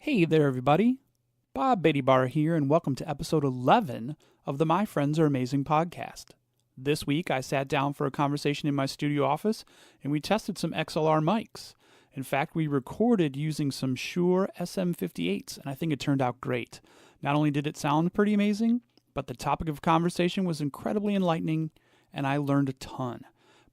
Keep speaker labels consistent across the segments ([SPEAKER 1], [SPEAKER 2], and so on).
[SPEAKER 1] Hey there, everybody. Bob Baty-Barrs here, and welcome to episode 11 of the My Friends Are Amazing podcast. This week, I sat down for a conversation in my studio office, and we tested some XLR mics. In fact, we recorded using some Shure SM58s, and I think it turned out great. Not only did it sound pretty amazing, but the topic of conversation was incredibly enlightening, and I learned a ton.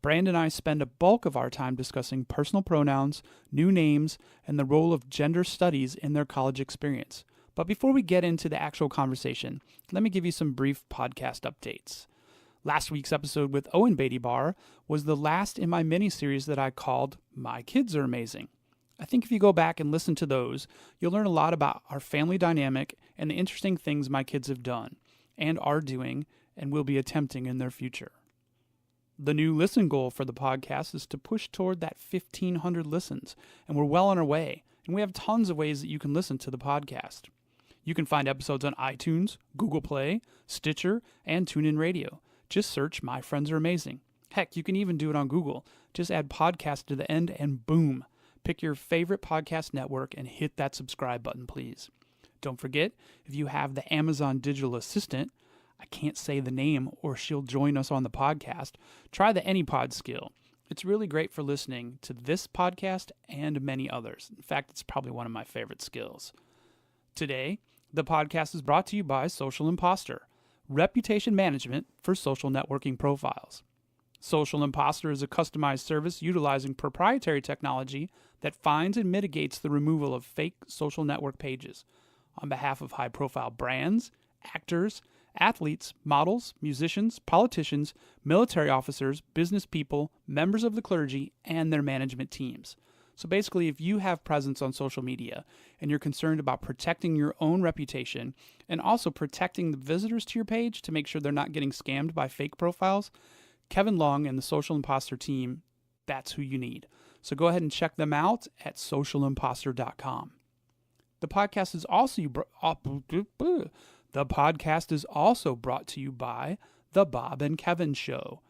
[SPEAKER 1] Bran and I spend a bulk of our time discussing personal pronouns, new names, and the role of gender studies in their college experience. But before we get into the actual conversation, let me give you some brief podcast updates. Last week's episode with Owen Baty-Barrs was the last in my mini-series that I called My Kids Are Amazing. I think if you go back and listen to those, you'll learn a lot about our family dynamic and the interesting things my kids have done, and are doing, and will be attempting in their future. The new listen goal for the podcast is to push toward that 1,500 listens, and we're well on our way, and we have tons of ways that you can listen to the podcast. You can find episodes on iTunes, Google Play, Stitcher, and TuneIn Radio. Just search My Friends Are Amazing. Heck, you can even do it on Google. Just add podcast to the end and boom. Pick your favorite podcast network and hit that subscribe button, please. Don't forget, if you have the Amazon Digital Assistant, I can't say the name or she'll join us on the podcast, try the AnyPod skill. It's really great for listening to this podcast and many others. In fact, it's probably one of my favorite skills. Today, the podcast is brought to you by Social Imposter, reputation management for social networking profiles. Social Imposter is a customized service utilizing proprietary technology that finds and mitigates the removal of fake social network pages on behalf of high-profile brands, actors, athletes, models, musicians, politicians, military officers, business people, members of the clergy, and their management teams. So basically, if you have presence on social media and you're concerned about protecting your own reputation and also protecting the visitors to your page to make sure they're not getting scammed by fake profiles, Kevin Long and the Social Imposter team, that's who you need. So go ahead and check them out at socialimposter.com. The podcast is also brought to you by The Bob and Kevin Show.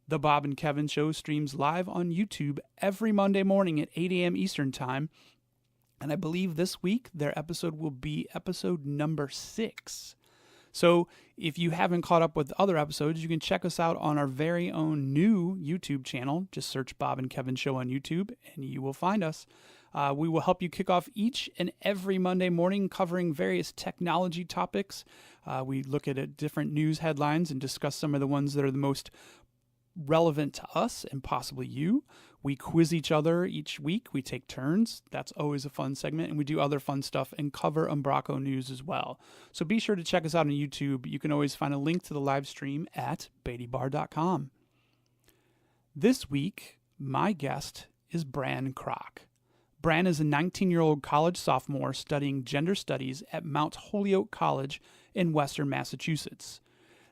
[SPEAKER 1] The Bob and Kevin Show streams live on YouTube every Monday morning at 8 a.m. Eastern Time. And I believe this week their episode will be episode number 6. So if you haven't caught up with other episodes, you can check us out on our very own new YouTube channel. Just search Bob and Kevin Show on YouTube and you will find us. We will help you kick off each and every Monday morning covering various technology topics. We look at different news headlines and discuss some of the ones that are the most relevant to us and possibly you. We quiz each other each week. We take turns. That's always a fun segment. And we do other fun stuff and cover Umbraco news as well. So be sure to check us out on YouTube. You can always find a link to the live stream at Baty-Barrs.com. This week, my guest is Bran Kroc. Bran is a 19-year-old college sophomore studying gender studies at Mount Holyoke College in Western Massachusetts.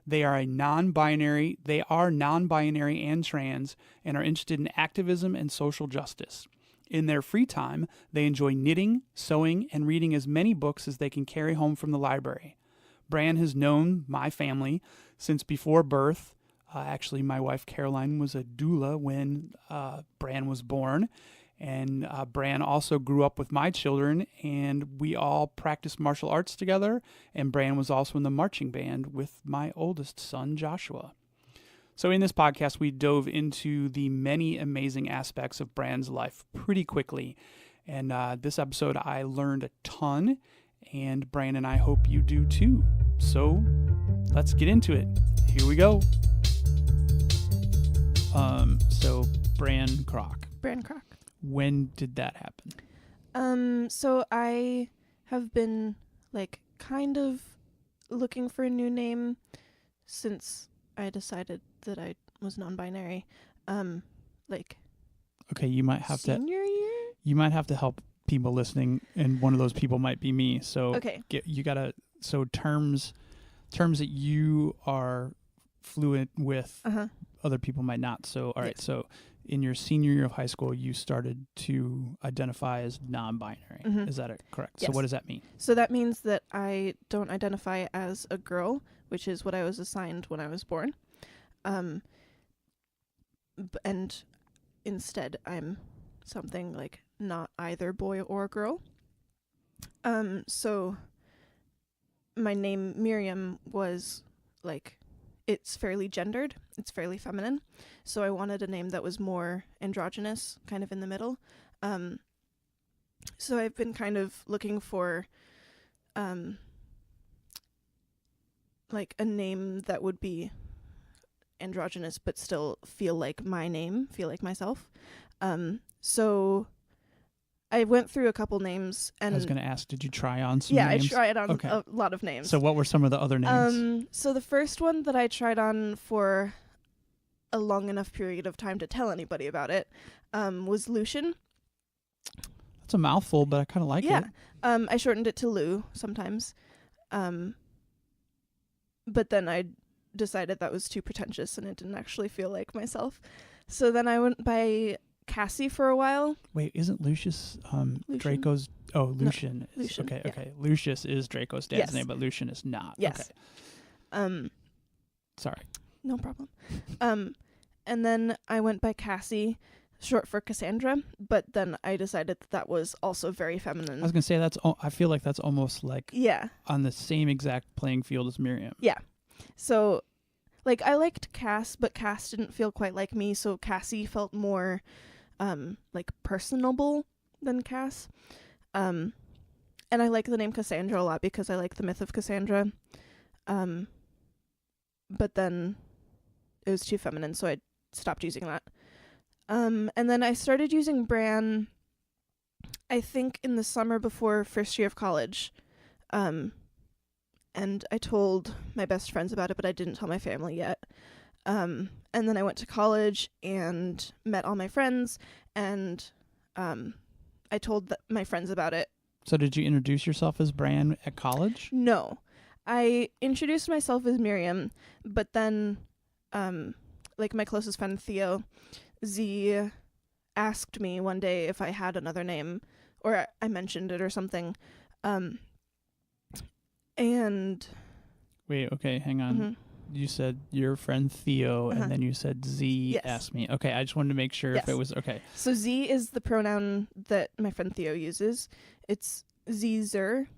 [SPEAKER 1] They are non-binary and trans and are interested in activism and social justice. In their free time, they enjoy knitting, sewing, and reading as many books as they can carry home from the library. Bran has known my family since before birth. Actually, my wife Caroline was a doula when Bran was born. And Bran also grew up with my children, and we all practiced martial arts together. And Bran was also in the marching band with my oldest son, Joshua. So in this podcast, we dove into the many amazing aspects of Bran's life pretty quickly. And this episode, I learned a ton, and Bran and I hope you do too. So let's get into it. Here we go. So Bran Kroc.
[SPEAKER 2] Bran Kroc.
[SPEAKER 1] When did that happen?
[SPEAKER 2] So I have been kind of looking for a new name since I decided that I was non-binary.
[SPEAKER 1] Okay, you might have
[SPEAKER 2] senior year?
[SPEAKER 1] You might have to help people listening, and one of those people might be me. So
[SPEAKER 2] okay.
[SPEAKER 1] Terms that you are fluent with, other people might not. So all right,
[SPEAKER 2] yes.
[SPEAKER 1] So in your senior year of high school, you started to identify as non-binary. Mm-hmm. Is that correct?
[SPEAKER 2] Yes.
[SPEAKER 1] So what does that mean?
[SPEAKER 2] So that means that I don't identify as a girl, which is what I was assigned when I was born. And instead, I'm something like not either boy or girl. So my name Miriam was like, it's fairly gendered, it's fairly feminine, so I wanted a name that was more androgynous, kind of in the middle. So I've been kind of looking for like a name that would be androgynous but still feel like my name, feel like myself. So I went through a couple names, and
[SPEAKER 1] I was going to ask, did you try on some
[SPEAKER 2] yeah,
[SPEAKER 1] names?
[SPEAKER 2] I tried on a lot of names.
[SPEAKER 1] So what were some of the other names?
[SPEAKER 2] So the first one that I tried on for a long enough period of time to tell anybody about it was Lucian.
[SPEAKER 1] That's a mouthful, but I kind of like it.
[SPEAKER 2] I shortened it to Lou sometimes. But then I decided that was too pretentious and it didn't actually feel like myself. So then I went by Cassie for a while.
[SPEAKER 1] Wait, isn't Lucius
[SPEAKER 2] Lucian?
[SPEAKER 1] Draco's... Oh, Lucian.
[SPEAKER 2] No, Lucian,
[SPEAKER 1] Okay,
[SPEAKER 2] yeah.
[SPEAKER 1] okay. Lucius is Draco's dad's
[SPEAKER 2] Yes.
[SPEAKER 1] name, but Lucian is not.
[SPEAKER 2] Yes.
[SPEAKER 1] Okay. Sorry.
[SPEAKER 2] No problem. And then I went by Cassie, short for Cassandra, but then I decided that was also very feminine.
[SPEAKER 1] I was going to say, I feel like that's almost like
[SPEAKER 2] Yeah.
[SPEAKER 1] on the same exact playing field as Miriam.
[SPEAKER 2] Yeah. So, like, I liked Cass, but Cass didn't feel quite like me, so Cassie felt more, like, personable than Cass. And I like the name Cassandra a lot because I like the myth of Cassandra. But then it was too feminine, so I stopped using that. And then I started using Bran, I think in the summer before first year of college. And I told my best friends about it, but I didn't tell my family yet. And then I went to college and met all my friends, and I told my friends about it.
[SPEAKER 1] So did you introduce yourself as Bran at college?
[SPEAKER 2] No. I introduced myself as Miriam, but then, like my closest friend Theo, Z asked me one day if I had another name, or I mentioned it or something. And
[SPEAKER 1] wait, okay, hang on.
[SPEAKER 2] Mm-hmm.
[SPEAKER 1] You said your friend Theo, and then you said Z
[SPEAKER 2] Yes.
[SPEAKER 1] asked me. Okay, I just wanted to make sure if
[SPEAKER 2] Yes.
[SPEAKER 1] it was okay.
[SPEAKER 2] So Z is the pronoun that my friend Theo uses. It's Z-zer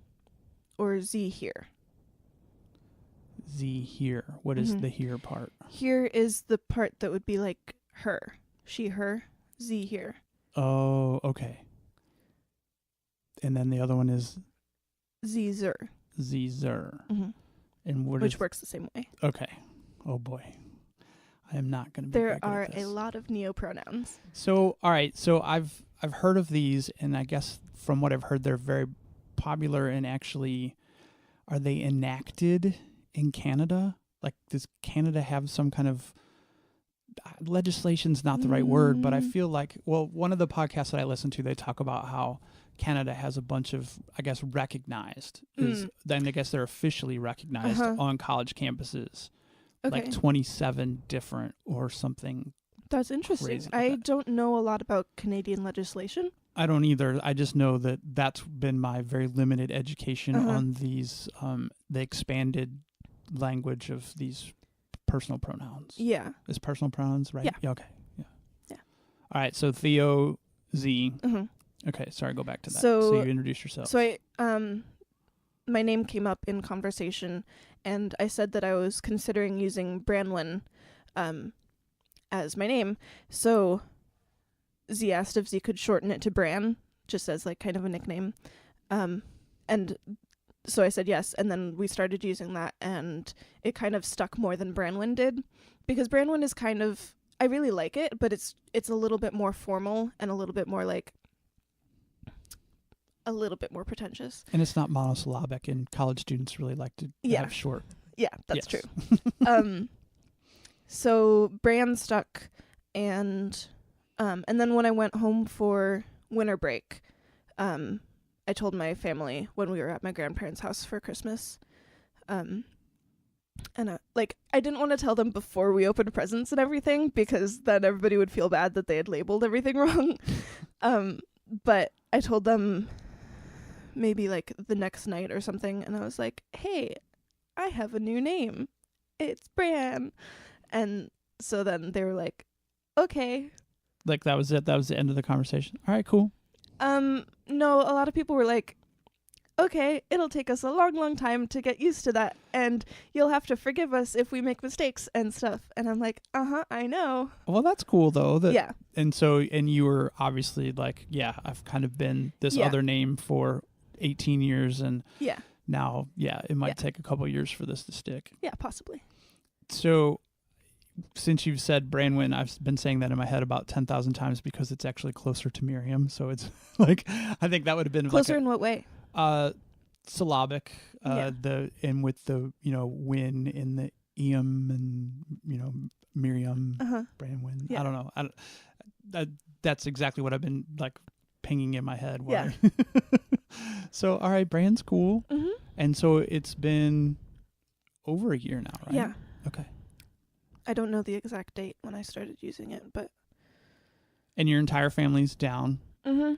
[SPEAKER 2] or Z here.
[SPEAKER 1] Z here. What is the here part?
[SPEAKER 2] Here is the part that would be like her. She, her. Z here.
[SPEAKER 1] Oh, okay. And then the other one is
[SPEAKER 2] Z-zer.
[SPEAKER 1] Z-zer.
[SPEAKER 2] Mm-hmm.
[SPEAKER 1] And
[SPEAKER 2] Which works the same way.
[SPEAKER 1] Okay. Oh boy. I am not going to be
[SPEAKER 2] There
[SPEAKER 1] very good
[SPEAKER 2] are
[SPEAKER 1] at this.
[SPEAKER 2] a lot of neopronouns.
[SPEAKER 1] So, all right. So I've heard of these, and I guess from what I've heard, they're very popular. And actually, are they enacted in Canada? Like, does Canada have some kind of legislation's not the right word, but I feel like, well, one of the podcasts that I listen to, they talk about how Canada has a bunch of, I guess, recognized. Then I guess they're officially recognized on college campuses.
[SPEAKER 2] Okay.
[SPEAKER 1] Like 27 different or something.
[SPEAKER 2] That's interesting.
[SPEAKER 1] Crazy
[SPEAKER 2] I
[SPEAKER 1] like that.
[SPEAKER 2] don't know a lot about Canadian legislation.
[SPEAKER 1] I don't either. I just know that that's been my very limited education on these, the expanded language of these personal pronouns.
[SPEAKER 2] Yeah.
[SPEAKER 1] Is personal pronouns right?
[SPEAKER 2] Yeah.
[SPEAKER 1] Okay. Yeah.
[SPEAKER 2] Yeah.
[SPEAKER 1] All right. So Theo Z.
[SPEAKER 2] Mm-hmm.
[SPEAKER 1] Okay. Sorry. Go back to that.
[SPEAKER 2] So
[SPEAKER 1] you introduced yourself.
[SPEAKER 2] So my name came up in conversation, and I said that I was considering using Branwyn, as my name. So Z asked if Z could shorten it to Bran, just as like kind of a nickname. And so I said yes, and then we started using that, and it kind of stuck more than Branwyn did, because Branwyn is kind of, I really like it, but it's a little bit more formal and a little bit more like a little bit more pretentious.
[SPEAKER 1] And it's not monosyllabic, and college students really like to have short.
[SPEAKER 2] Yeah, that's
[SPEAKER 1] Yes.
[SPEAKER 2] true. So Bran stuck, and then when I went home for winter break, I told my family when we were at my grandparents' house for Christmas, and I didn't want to tell them before we opened presents and everything, because then everybody would feel bad that they had labeled everything wrong. But I told them maybe like the next night or something, and I was like, hey, I have a new name. It's Bran. And so then they were like, okay.
[SPEAKER 1] Like that was it. That was the end of the conversation. All right, cool.
[SPEAKER 2] No, a lot of people were like, okay, it'll take us a long, long time to get used to that, and you'll have to forgive us if we make mistakes and stuff. And I'm like, I know.
[SPEAKER 1] Well, that's cool though.
[SPEAKER 2] Yeah.
[SPEAKER 1] And you were obviously like, yeah, I've kind of been this other name for 18 years, and now, it might take a couple years for this to stick.
[SPEAKER 2] Yeah, possibly.
[SPEAKER 1] So, since you've said Branwen, I've been saying that in my head about 10,000 times because it's actually closer to Miriam. So it's like, I think that would have been
[SPEAKER 2] closer in what way?
[SPEAKER 1] Syllabic, with the win in the Eam and Miriam, Branwen.
[SPEAKER 2] Yeah.
[SPEAKER 1] I don't know. That's exactly what I've been like pinging in my head.
[SPEAKER 2] Yeah.
[SPEAKER 1] So all right, Bran's cool,
[SPEAKER 2] mm-hmm.
[SPEAKER 1] and so it's been over a year now, right?
[SPEAKER 2] Yeah.
[SPEAKER 1] Okay.
[SPEAKER 2] I don't know the exact date when I started using it, but.
[SPEAKER 1] And your entire family's down.
[SPEAKER 2] Mm-hmm.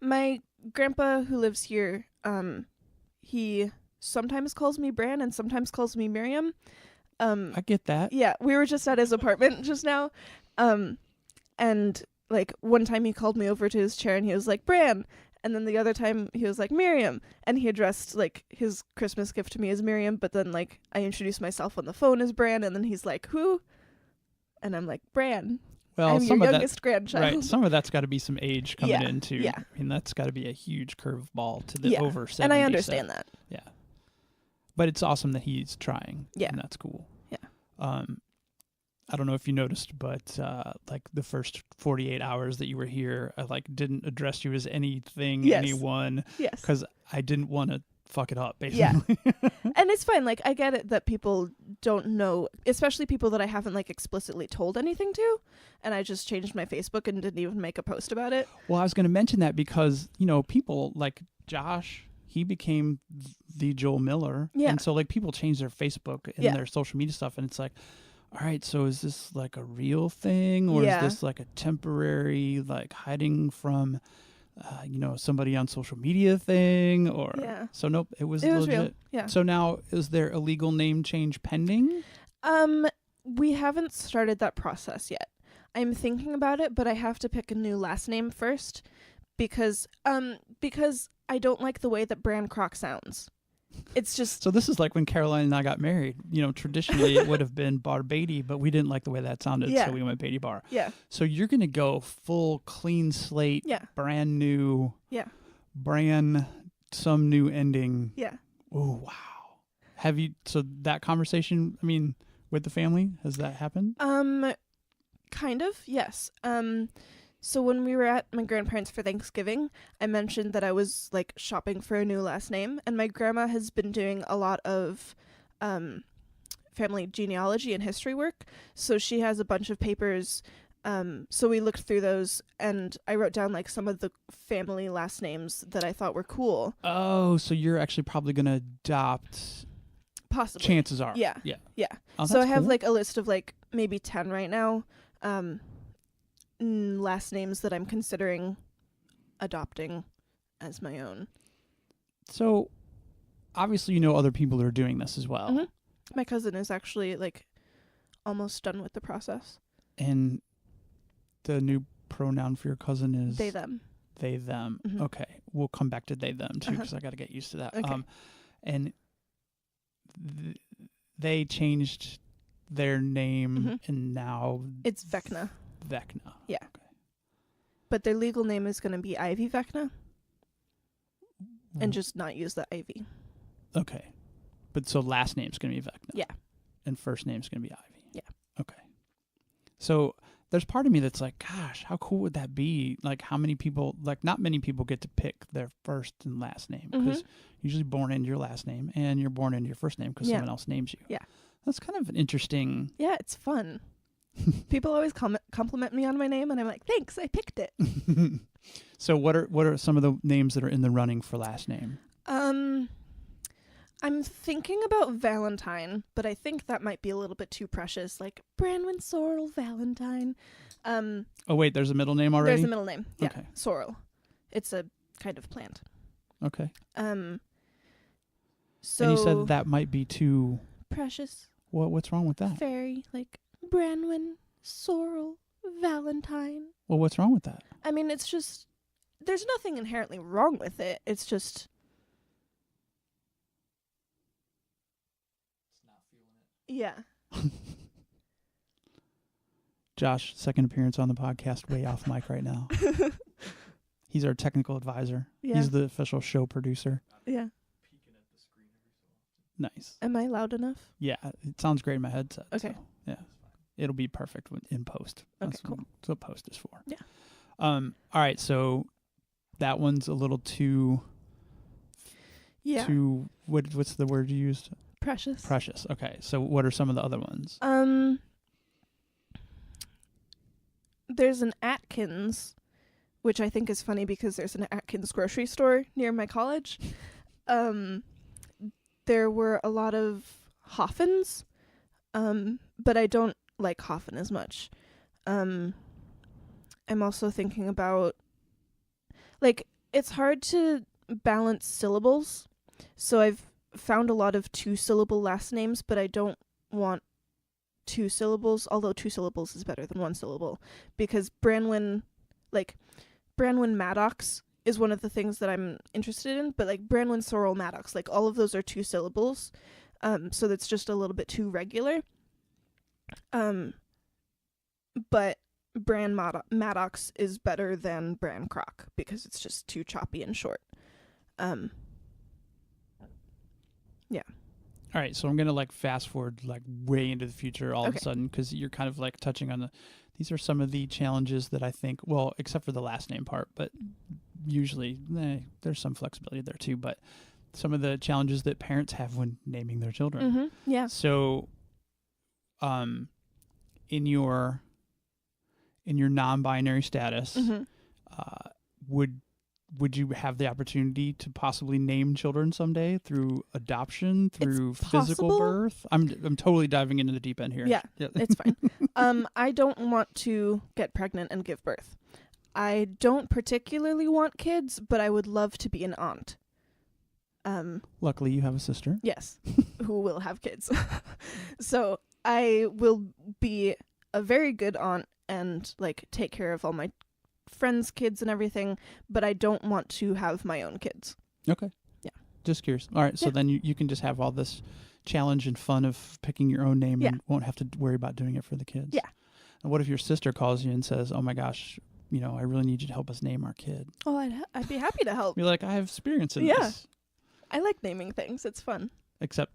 [SPEAKER 2] My grandpa who lives here, he sometimes calls me Bran and sometimes calls me Miriam.
[SPEAKER 1] I get that.
[SPEAKER 2] Yeah, we were just at his apartment just now. And like one time he called me over to his chair and he was like, Bran. And then the other time he was like, Miriam. And he addressed like his Christmas gift to me as Miriam. But then like I introduced myself on the phone as Bran. And then he's like, who? And I'm like, Bran.
[SPEAKER 1] Well,
[SPEAKER 2] I'm your youngest grandchild.
[SPEAKER 1] Right. Some of that's got to be some age coming in too.
[SPEAKER 2] Yeah.
[SPEAKER 1] I mean, that's got to be a huge curveball to the over 70.
[SPEAKER 2] And I understand that.
[SPEAKER 1] Yeah. But it's awesome that he's trying.
[SPEAKER 2] Yeah.
[SPEAKER 1] And that's cool.
[SPEAKER 2] Yeah.
[SPEAKER 1] I don't know if you noticed, but like the first 48 hours that you were here, I like didn't address you as anything, anyone.
[SPEAKER 2] Yes.
[SPEAKER 1] Because I didn't want to fuck it up, basically.
[SPEAKER 2] Yeah. And it's fine. Like, I get it that people don't know, especially people that I haven't like explicitly told anything to. And I just changed my Facebook and didn't even make a post about it.
[SPEAKER 1] Well, I was going to mention that because, people like Josh, he became the Joel Miller.
[SPEAKER 2] Yeah.
[SPEAKER 1] And so like people change their Facebook and their social media stuff. And it's like, all right, so is this like a real thing, or is this like a temporary, like hiding from, somebody on social media thing, or so nope, it was legit.
[SPEAKER 2] Real. Yeah.
[SPEAKER 1] So now, is there a legal name change pending?
[SPEAKER 2] We haven't started that process yet. I'm thinking about it, but I have to pick a new last name first because I don't like the way that Bran Kroc sounds. It's just
[SPEAKER 1] so this is like when Caroline and I got married. Traditionally it would have been Bar Beatty, but we didn't like the way that sounded, so we went Baty-Barr.
[SPEAKER 2] Yeah.
[SPEAKER 1] So you're gonna go full clean slate, brand new, Bran, some new ending.
[SPEAKER 2] Yeah.
[SPEAKER 1] Oh wow. Have you? So that conversation, I mean, with the family, has that happened?
[SPEAKER 2] Kind of, yes. So when we were at my grandparents' for Thanksgiving, I mentioned that I was like shopping for a new last name, and my grandma has been doing a lot of family genealogy and history work. So she has a bunch of papers. So we looked through those, and I wrote down like some of the family last names that I thought were cool.
[SPEAKER 1] Oh, so you're actually probably gonna adopt.
[SPEAKER 2] Possibly.
[SPEAKER 1] Chances are.
[SPEAKER 2] Yeah.
[SPEAKER 1] Oh,
[SPEAKER 2] so I have
[SPEAKER 1] cool.
[SPEAKER 2] like a list of like maybe 10 right now. Last names that I'm considering adopting as my own.
[SPEAKER 1] So obviously other people are doing this as well.
[SPEAKER 2] Mm-hmm. My cousin is actually like almost done with the process.
[SPEAKER 1] And the new pronoun for your cousin is
[SPEAKER 2] they, them.
[SPEAKER 1] They, them.
[SPEAKER 2] Mm-hmm.
[SPEAKER 1] Okay. We'll come back to they, them too, because I got to get used to that.
[SPEAKER 2] Okay.
[SPEAKER 1] And they changed their name, and now
[SPEAKER 2] it's Vecna.
[SPEAKER 1] Vecna.
[SPEAKER 2] Yeah.
[SPEAKER 1] Okay.
[SPEAKER 2] But their legal name is going to be Ivy Vecna. And just not use the Ivy.
[SPEAKER 1] Okay. But so last name's going to be Vecna.
[SPEAKER 2] Yeah.
[SPEAKER 1] And first name's going to be Ivy.
[SPEAKER 2] Yeah.
[SPEAKER 1] Okay. So there's part of me that's like, gosh, how cool would that be? Like, how many people, like, not many people get to pick their first and last name, because you're usually born into your last name and you're born into your first name because someone else names you.
[SPEAKER 2] Yeah.
[SPEAKER 1] That's kind of an interesting.
[SPEAKER 2] Yeah, it's fun. People always compliment me on my name, and I'm like, thanks, I picked it.
[SPEAKER 1] So what are some of the names that are in the running for last name?
[SPEAKER 2] I'm thinking about Valentine, but I think that might be a little bit too precious, like Branwen Sorrel Valentine.
[SPEAKER 1] Oh wait, there's a middle name already?
[SPEAKER 2] There's a middle name. Yeah.
[SPEAKER 1] Okay.
[SPEAKER 2] Sorrel. It's a kind of plant.
[SPEAKER 1] Okay.
[SPEAKER 2] So
[SPEAKER 1] and you said that might be too
[SPEAKER 2] precious.
[SPEAKER 1] What's wrong with that?
[SPEAKER 2] Fairy, like Branwen Sorrel Valentine.
[SPEAKER 1] Well, what's wrong with that?
[SPEAKER 2] I mean, it's just there's nothing inherently wrong with it. It's just Yeah.
[SPEAKER 1] Josh, second appearance on the podcast, way off mic right now. He's our technical advisor.
[SPEAKER 2] Yeah.
[SPEAKER 1] He's the official show producer.
[SPEAKER 2] Yeah.
[SPEAKER 1] Nice.
[SPEAKER 2] Am I loud enough?
[SPEAKER 1] Yeah, it sounds great in my headset.
[SPEAKER 2] Okay.
[SPEAKER 1] So, yeah. It'll be perfect in post.
[SPEAKER 2] Okay,
[SPEAKER 1] That's
[SPEAKER 2] cool.
[SPEAKER 1] That's what post is for.
[SPEAKER 2] Yeah.
[SPEAKER 1] All right, so that one's a little too what's the word you used?
[SPEAKER 2] Precious.
[SPEAKER 1] Precious. Okay. So what are some of the other ones?
[SPEAKER 2] There's an Atkins, which I think is funny because there's an Atkins grocery store near my college. There were a lot of Hoffens, but I don't like Hoffen as much. I'm also thinking about, like, it's hard to balance syllables, so I've found a lot of 2-syllable last names, but I don't want 2 syllables, although 2 syllables is better than 1 syllable, because Branwyn Maddox is one of the things that I'm interested in, but like Branwyn Sorrel Maddox, like all of those are 2 syllables, so that's just a little bit too regular. But Bran Maddox is better than Bran Kroc because it's just too choppy and short. Yeah.
[SPEAKER 1] All right, so I'm going to like fast forward like way into the future all of a
[SPEAKER 2] Okay.
[SPEAKER 1] sudden because you're kind of like touching on these are some of the challenges that I think, well, except for the last name part, but usually there's some flexibility there too, but some of the challenges that parents have when naming their children.
[SPEAKER 2] Mm-hmm. Yeah.
[SPEAKER 1] So in your non-binary status,
[SPEAKER 2] Mm-hmm.
[SPEAKER 1] would you have the opportunity to possibly name children someday through adoption, through
[SPEAKER 2] It's
[SPEAKER 1] physical
[SPEAKER 2] possible.
[SPEAKER 1] birth? I'm totally diving into the deep end here.
[SPEAKER 2] Yeah. It's fine. I don't want to get pregnant and give birth. I don't particularly want kids, but I would love to be an aunt.
[SPEAKER 1] Luckily, you have a sister.
[SPEAKER 2] Yes, who will have kids. So I will be a very good aunt and like take care of all my friends' kids and everything, but I don't want to have my own kids.
[SPEAKER 1] Okay.
[SPEAKER 2] Yeah.
[SPEAKER 1] Just curious. All right. So
[SPEAKER 2] Yeah.
[SPEAKER 1] then you can just have all this challenge and fun of picking your own name and won't have to worry about doing it for the kids.
[SPEAKER 2] Yeah.
[SPEAKER 1] And what if your sister calls you and says, "Oh my gosh, I really need you to help us name our kid"?
[SPEAKER 2] Oh, I'd be happy to help.
[SPEAKER 1] You're like, I have experience in
[SPEAKER 2] Yeah.
[SPEAKER 1] this.
[SPEAKER 2] I like naming things. It's fun.
[SPEAKER 1] Except,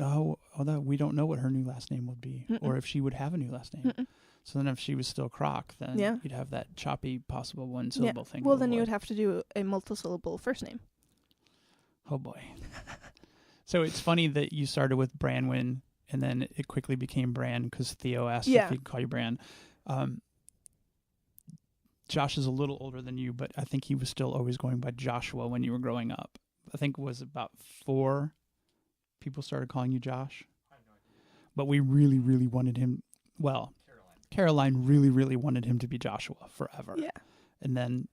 [SPEAKER 1] although we don't know what her new last name would be,
[SPEAKER 2] Mm-mm.
[SPEAKER 1] or if she would have a new last name.
[SPEAKER 2] Mm-mm.
[SPEAKER 1] So then if she was still Kroc, then
[SPEAKER 2] Yeah.
[SPEAKER 1] you'd have that choppy possible one syllable thing.
[SPEAKER 2] Well,
[SPEAKER 1] to
[SPEAKER 2] then you would
[SPEAKER 1] avoid.
[SPEAKER 2] have to do a multi-syllable first name.
[SPEAKER 1] Oh boy. So it's funny that you started with Branwyn and then it quickly became Bran because Theo asked if he could call you Bran. Josh is a little older than you, but I think he was still always going by Joshua when you were growing up. I think it was about 4 people started calling you Josh. But we really, really wanted him. Well, Caroline really, really wanted him to be Joshua forever.
[SPEAKER 2] Yeah.
[SPEAKER 1] And then,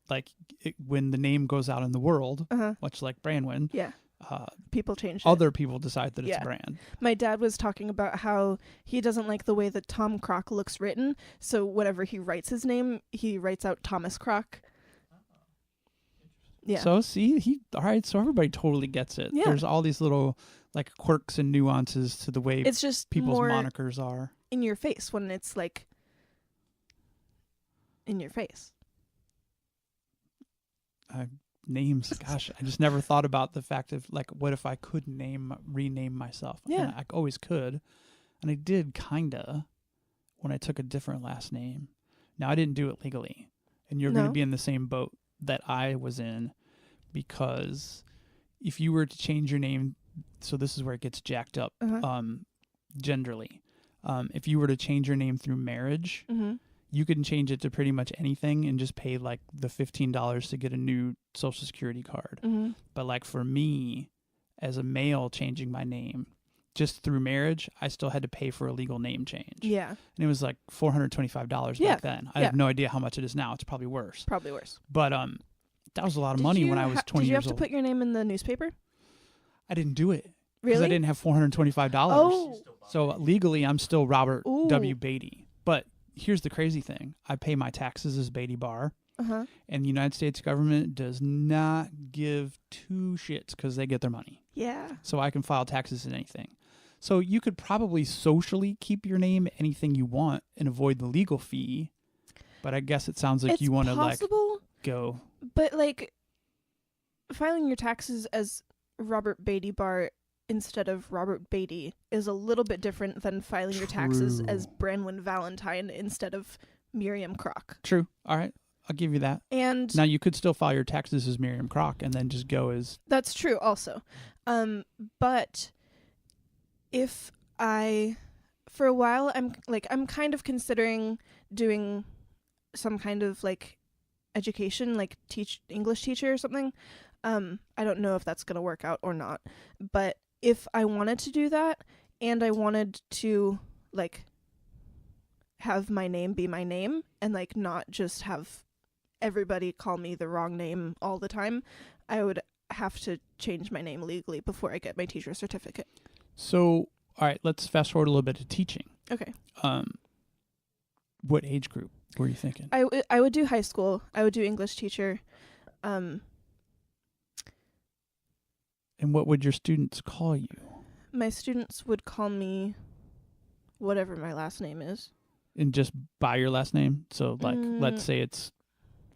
[SPEAKER 1] when the name goes out in the world, much like Branwyn,
[SPEAKER 2] People change it.
[SPEAKER 1] other people decide that it's
[SPEAKER 2] Yeah.
[SPEAKER 1] Bran.
[SPEAKER 2] My dad was talking about how he doesn't like the way that Tom Kroc looks written, so whenever he writes his name, he writes out Thomas Kroc. Yeah.
[SPEAKER 1] So see, all right, so everybody totally gets it.
[SPEAKER 2] Yeah.
[SPEAKER 1] There's all these little quirks and nuances to the way
[SPEAKER 2] it's just
[SPEAKER 1] people's
[SPEAKER 2] more
[SPEAKER 1] monikers are.
[SPEAKER 2] in your face when it's like in your face.
[SPEAKER 1] Names, gosh, I just never thought about the fact of what if I could rename myself?
[SPEAKER 2] Yeah.
[SPEAKER 1] And I always could, and I did kinda when I took a different last name. Now I didn't do it legally, and you're going to
[SPEAKER 2] No.
[SPEAKER 1] be in the same boat that I was in, because if you were to change your name, so this is where it gets jacked up, genderly. If you were to change your name through marriage,
[SPEAKER 2] Mm-hmm.
[SPEAKER 1] you can change it to pretty much anything and just pay the $15 to get a new Social Security card.
[SPEAKER 2] Mm-hmm.
[SPEAKER 1] But for me, as a male, changing my name just through marriage, I still had to pay for a legal name change.
[SPEAKER 2] Yeah.
[SPEAKER 1] And it was $425
[SPEAKER 2] Yeah.
[SPEAKER 1] back then. I
[SPEAKER 2] Yeah.
[SPEAKER 1] have no idea how much it is now. It's probably worse.
[SPEAKER 2] Probably worse.
[SPEAKER 1] But that was a lot of money when I was 20
[SPEAKER 2] Did you
[SPEAKER 1] years
[SPEAKER 2] have
[SPEAKER 1] old.
[SPEAKER 2] to put your name in the newspaper?
[SPEAKER 1] I didn't do it because
[SPEAKER 2] Really?
[SPEAKER 1] I didn't have $425.
[SPEAKER 2] Oh.
[SPEAKER 1] So legally, I'm still Robert
[SPEAKER 2] Ooh.
[SPEAKER 1] W. Baty. But here's the crazy thing. I pay my taxes as Baty-Barrs,
[SPEAKER 2] Uh-huh.
[SPEAKER 1] and the United States government does not give 2 shits because they get their money.
[SPEAKER 2] Yeah.
[SPEAKER 1] So I can file taxes in anything. So you could probably socially keep your name anything you want and avoid the legal fee. But I guess it sounds like
[SPEAKER 2] It's
[SPEAKER 1] you want to like
[SPEAKER 2] possible,
[SPEAKER 1] go.
[SPEAKER 2] but like filing your taxes as Robert Baty-Barr instead of Robert Beatty is a little bit different than filing your taxes
[SPEAKER 1] True.
[SPEAKER 2] as Branwyn Valentine instead of Miriam Kroc.
[SPEAKER 1] True. All right. I'll give you that.
[SPEAKER 2] And
[SPEAKER 1] Now you could still file your taxes as Miriam Kroc and then just go as.
[SPEAKER 2] that's true also. But if for a while, I'm kind of considering doing some kind of like education, like English teacher or something. I don't know if that's going to work out or not, but if I wanted to do that and I wanted to like have my name be my name and like not just have everybody call me the wrong name all the time, I would have to change my name legally before I get my teacher certificate.
[SPEAKER 1] So, all right, let's fast forward a little bit to teaching.
[SPEAKER 2] Okay.
[SPEAKER 1] What age group were you thinking?
[SPEAKER 2] I would do high school. I would do English teacher.
[SPEAKER 1] And what would your students call you?
[SPEAKER 2] My students would call me whatever my last name is.
[SPEAKER 1] And just by your last name? So, like, let's say it's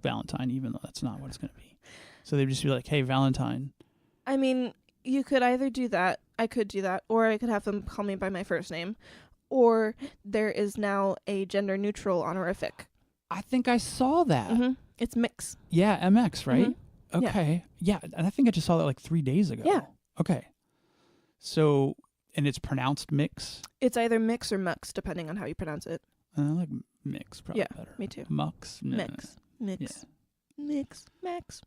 [SPEAKER 1] Valentine, even though that's not what it's going to be. So they'd just be like, hey, Valentine.
[SPEAKER 2] I mean, you could either do that. I could do that. Or I could have them call me by my first name. Or there is now a gender-neutral honorific.
[SPEAKER 1] I think I saw that.
[SPEAKER 2] Mm-hmm. It's mix.
[SPEAKER 1] Yeah, MX, right?
[SPEAKER 2] Mm-hmm.
[SPEAKER 1] Okay. Yeah, and I think I just saw that like 3 days ago.
[SPEAKER 2] Yeah.
[SPEAKER 1] Okay. So, and it's pronounced mix?
[SPEAKER 2] It's either mix or mux, depending on how you pronounce it.
[SPEAKER 1] I like mix probably better.
[SPEAKER 2] Me too.
[SPEAKER 1] Mux? No.
[SPEAKER 2] Mix. Mix.
[SPEAKER 1] Yeah.
[SPEAKER 2] Mix. Max.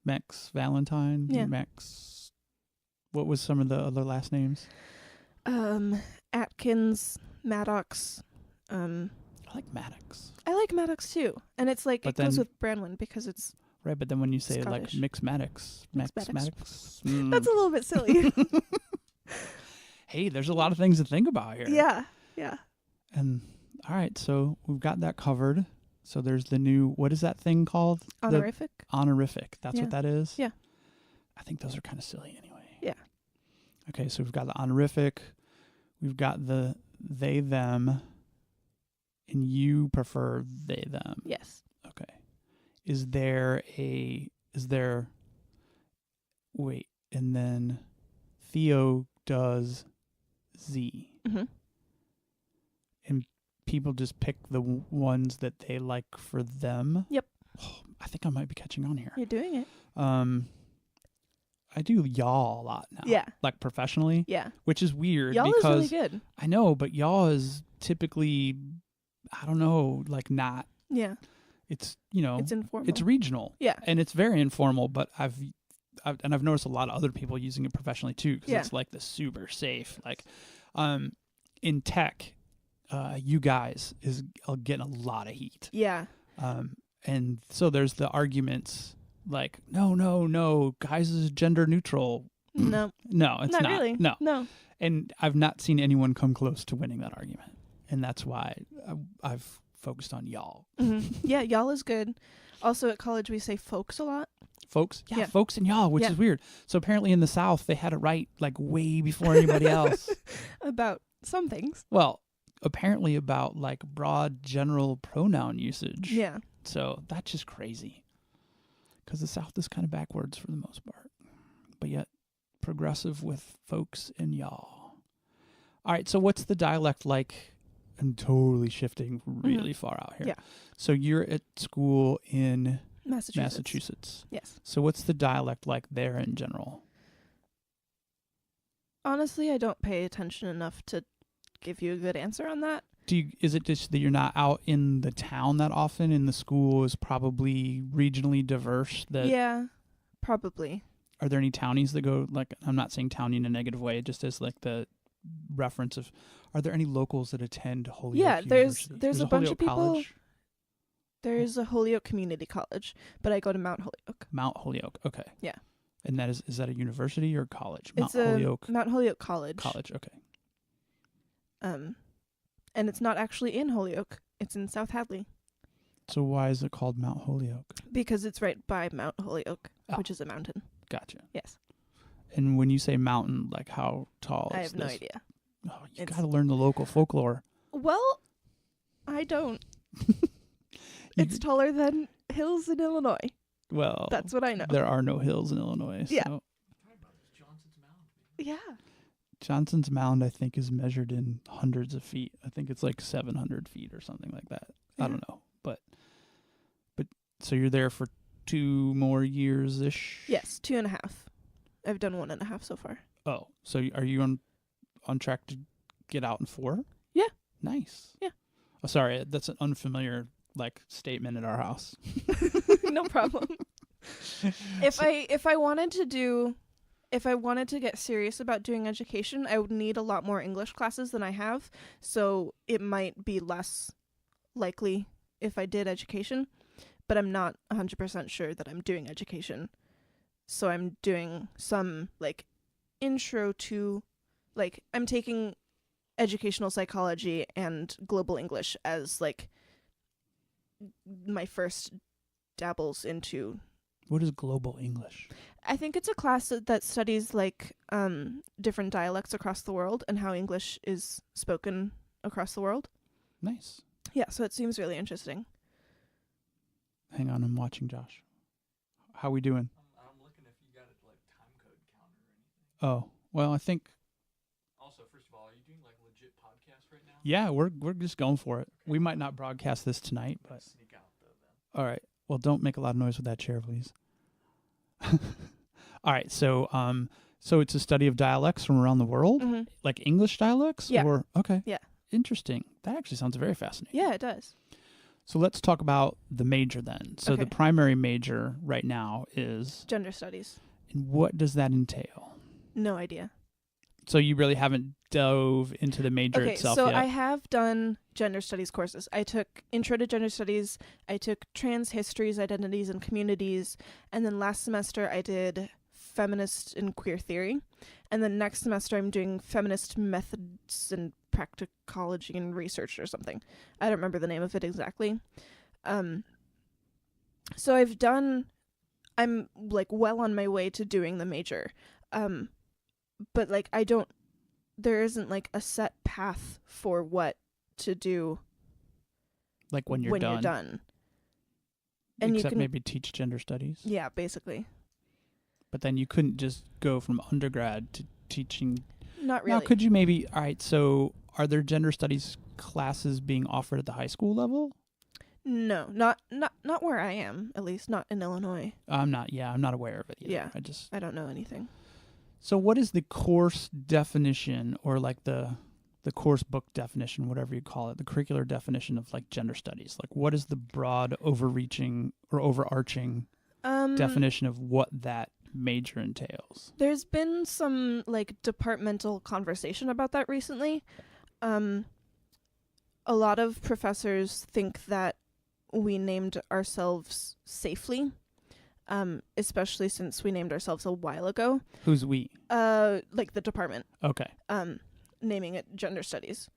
[SPEAKER 1] Mex, Valentine,
[SPEAKER 2] Yeah.
[SPEAKER 1] Mex. What was some of the other last names?
[SPEAKER 2] Atkins, Maddox.
[SPEAKER 1] I like Maddox.
[SPEAKER 2] I like Maddox too. And it's like,
[SPEAKER 1] But
[SPEAKER 2] it goes
[SPEAKER 1] then-
[SPEAKER 2] with Branwyn because it's,
[SPEAKER 1] Right, but then when you say
[SPEAKER 2] Scottish.
[SPEAKER 1] like Mix Maddox, Mex
[SPEAKER 2] Mix
[SPEAKER 1] Maddox.
[SPEAKER 2] that's a little bit silly.
[SPEAKER 1] Hey, there's a lot of things to think about here.
[SPEAKER 2] Yeah.
[SPEAKER 1] And all right, so we've got that covered. So there's the new, what is that thing called?
[SPEAKER 2] Honorific?
[SPEAKER 1] The honorific. That's
[SPEAKER 2] Yeah.
[SPEAKER 1] what that is?
[SPEAKER 2] Yeah.
[SPEAKER 1] I think those are kind of silly anyway.
[SPEAKER 2] Yeah.
[SPEAKER 1] Okay, so we've got the honorific. We've got the they, them. And you prefer they, them.
[SPEAKER 2] Yes.
[SPEAKER 1] Okay. Wait, and then Theo does Z.
[SPEAKER 2] Mm-hmm.
[SPEAKER 1] And people just pick the ones that they like for them.
[SPEAKER 2] Yep.
[SPEAKER 1] Oh, I think I might be catching on here.
[SPEAKER 2] You're doing it.
[SPEAKER 1] I do y'all a lot now.
[SPEAKER 2] Yeah.
[SPEAKER 1] Like professionally.
[SPEAKER 2] Yeah.
[SPEAKER 1] Which is weird
[SPEAKER 2] Y'all
[SPEAKER 1] because
[SPEAKER 2] is really good.
[SPEAKER 1] I know, but y'all is typically, I don't know, like not.
[SPEAKER 2] Yeah.
[SPEAKER 1] It's, you know,
[SPEAKER 2] It's informal.
[SPEAKER 1] it's regional.
[SPEAKER 2] Yeah.
[SPEAKER 1] And it's very informal, but I've noticed a lot of other people using it professionally too, because it's like the super safe. Like, in tech, you guys is getting a lot of heat.
[SPEAKER 2] Yeah.
[SPEAKER 1] And so there's the arguments like, no, guys is gender neutral.
[SPEAKER 2] No.
[SPEAKER 1] No, it's not.
[SPEAKER 2] Really.
[SPEAKER 1] No. And I've not seen anyone come close to winning that argument. And that's why I've focused on y'all.
[SPEAKER 2] Mm-hmm. Yeah, y'all is good. Also at college we say folks a lot.
[SPEAKER 1] Folks? Yeah,
[SPEAKER 2] Yeah.
[SPEAKER 1] folks and y'all, which
[SPEAKER 2] Yeah.
[SPEAKER 1] is weird. So apparently in the South, they had it right like way before anybody else.
[SPEAKER 2] About some things.
[SPEAKER 1] Well, apparently about like broad general pronoun usage.
[SPEAKER 2] Yeah.
[SPEAKER 1] So that's just crazy. Because the South is kind of backwards for the most part. But yet progressive with folks and y'all. All right, so what's the dialect like? I'm totally shifting really far out here.
[SPEAKER 2] Yeah.
[SPEAKER 1] So you're at school in
[SPEAKER 2] Massachusetts. Yes.
[SPEAKER 1] So what's the dialect like there in general?
[SPEAKER 2] Honestly, I don't pay attention enough to give you a good answer on that.
[SPEAKER 1] Is it just that you're not out in the town that often and the school is probably regionally diverse?
[SPEAKER 2] Yeah, probably.
[SPEAKER 1] Are there any townies that go, like, I'm not saying townie in a negative way, just as like the reference of, are there any locals that attend Holyoke University?
[SPEAKER 2] There's a bunch
[SPEAKER 1] Holyoke
[SPEAKER 2] of people.
[SPEAKER 1] College?
[SPEAKER 2] There's a Holyoke Community College, but I go to Mount Holyoke.
[SPEAKER 1] Mount Holyoke, okay.
[SPEAKER 2] Yeah.
[SPEAKER 1] And that is that a university or college?
[SPEAKER 2] It's Mount Holyoke College.
[SPEAKER 1] College, okay.
[SPEAKER 2] And it's not actually in Holyoke. It's in South Hadley.
[SPEAKER 1] So why is it called Mount Holyoke?
[SPEAKER 2] Because it's right by Mount Holyoke, which is a mountain.
[SPEAKER 1] Gotcha.
[SPEAKER 2] Yes.
[SPEAKER 1] And when you say mountain, like how tall
[SPEAKER 2] I
[SPEAKER 1] is
[SPEAKER 2] have no
[SPEAKER 1] this?
[SPEAKER 2] idea.
[SPEAKER 1] Oh, you
[SPEAKER 2] It's-
[SPEAKER 1] got to learn the local folklore.
[SPEAKER 2] Well, I don't. It's taller than hills in Illinois.
[SPEAKER 1] Well,
[SPEAKER 2] That's what I know.
[SPEAKER 1] there are no hills in Illinois.
[SPEAKER 2] Yeah.
[SPEAKER 1] So.
[SPEAKER 2] Yeah.
[SPEAKER 1] Johnson's Mound, I think, is measured in hundreds of feet. I think it's like 700 feet or something like that. I don't know. But so you're there for 2 more years-ish?
[SPEAKER 2] Yes, 2.5. I've done 1.5 so far.
[SPEAKER 1] Oh, so are you on track to get out in 4?
[SPEAKER 2] Yeah.
[SPEAKER 1] Nice.
[SPEAKER 2] Yeah.
[SPEAKER 1] Oh, sorry, that's an unfamiliar statement at our house.
[SPEAKER 2] No problem. If I wanted to get serious about doing education, I would need a lot more English classes than I have, so it might be less likely if I did education, but I'm not 100% sure that I'm doing education. So I'm doing some intro to I'm taking educational psychology and global English as my first dabbles into.
[SPEAKER 1] What is global English?
[SPEAKER 2] I think it's a class that studies different dialects across the world and how English is spoken across the world.
[SPEAKER 1] Nice.
[SPEAKER 2] Yeah, so it seems really interesting.
[SPEAKER 1] Hang on, I'm watching Josh. How we doing?
[SPEAKER 3] I'm looking if you got a time code counter or anything.
[SPEAKER 1] Oh, well, I think.
[SPEAKER 3] Also, first of all, are you doing legit podcast right now?
[SPEAKER 1] Yeah, we're just going for it. We might not broadcast this tonight, but
[SPEAKER 3] Sneak out though. Then.
[SPEAKER 1] all right. Well, don't make a lot of noise with that chair, please. All right, so it's a study of dialects from around the world,
[SPEAKER 2] Mm-hmm.
[SPEAKER 1] like English dialects,
[SPEAKER 2] Yeah.
[SPEAKER 1] or okay,
[SPEAKER 2] Yeah.
[SPEAKER 1] interesting. That actually sounds very fascinating.
[SPEAKER 2] Yeah, it does.
[SPEAKER 1] So let's talk about the major then. So the
[SPEAKER 2] Okay.
[SPEAKER 1] primary major right now is,
[SPEAKER 2] Gender studies.
[SPEAKER 1] and what does that entail?
[SPEAKER 2] No idea.
[SPEAKER 1] So you really haven't dove into the major
[SPEAKER 2] Okay,
[SPEAKER 1] itself
[SPEAKER 2] so
[SPEAKER 1] yet.
[SPEAKER 2] I have done gender studies courses. I took Intro to Gender Studies, I took Trans Histories, Identities, and Communities, and then last semester I did Feminist and Queer Theory, and then next semester I'm doing Feminist Methods and Practicology and Research or something. I don't remember the name of it exactly. So I'm well on my way to doing the major. But there isn't a set path for what to do
[SPEAKER 1] like when you're done.
[SPEAKER 2] And you
[SPEAKER 1] Except
[SPEAKER 2] can
[SPEAKER 1] maybe teach gender studies.
[SPEAKER 2] Yeah, basically.
[SPEAKER 1] But then you couldn't just go from undergrad to teaching.
[SPEAKER 2] Not really.
[SPEAKER 1] Now, could you maybe, all right, so are there gender studies classes being offered at the high school level?
[SPEAKER 2] No, not where I am, at least not in Illinois.
[SPEAKER 1] I'm not aware of it either.
[SPEAKER 2] Yeah.
[SPEAKER 1] I
[SPEAKER 2] I don't know anything.
[SPEAKER 1] So what is the course definition, or the course book definition, whatever you call it, the curricular definition of gender studies? What is the broad overreaching or overarching definition of what that major entails?
[SPEAKER 2] There's been some departmental conversation about that recently. A lot of professors think that we named ourselves safely, especially since we named ourselves a while ago.
[SPEAKER 1] Who's we?
[SPEAKER 2] The department.
[SPEAKER 1] Okay.
[SPEAKER 2] Naming it gender studies,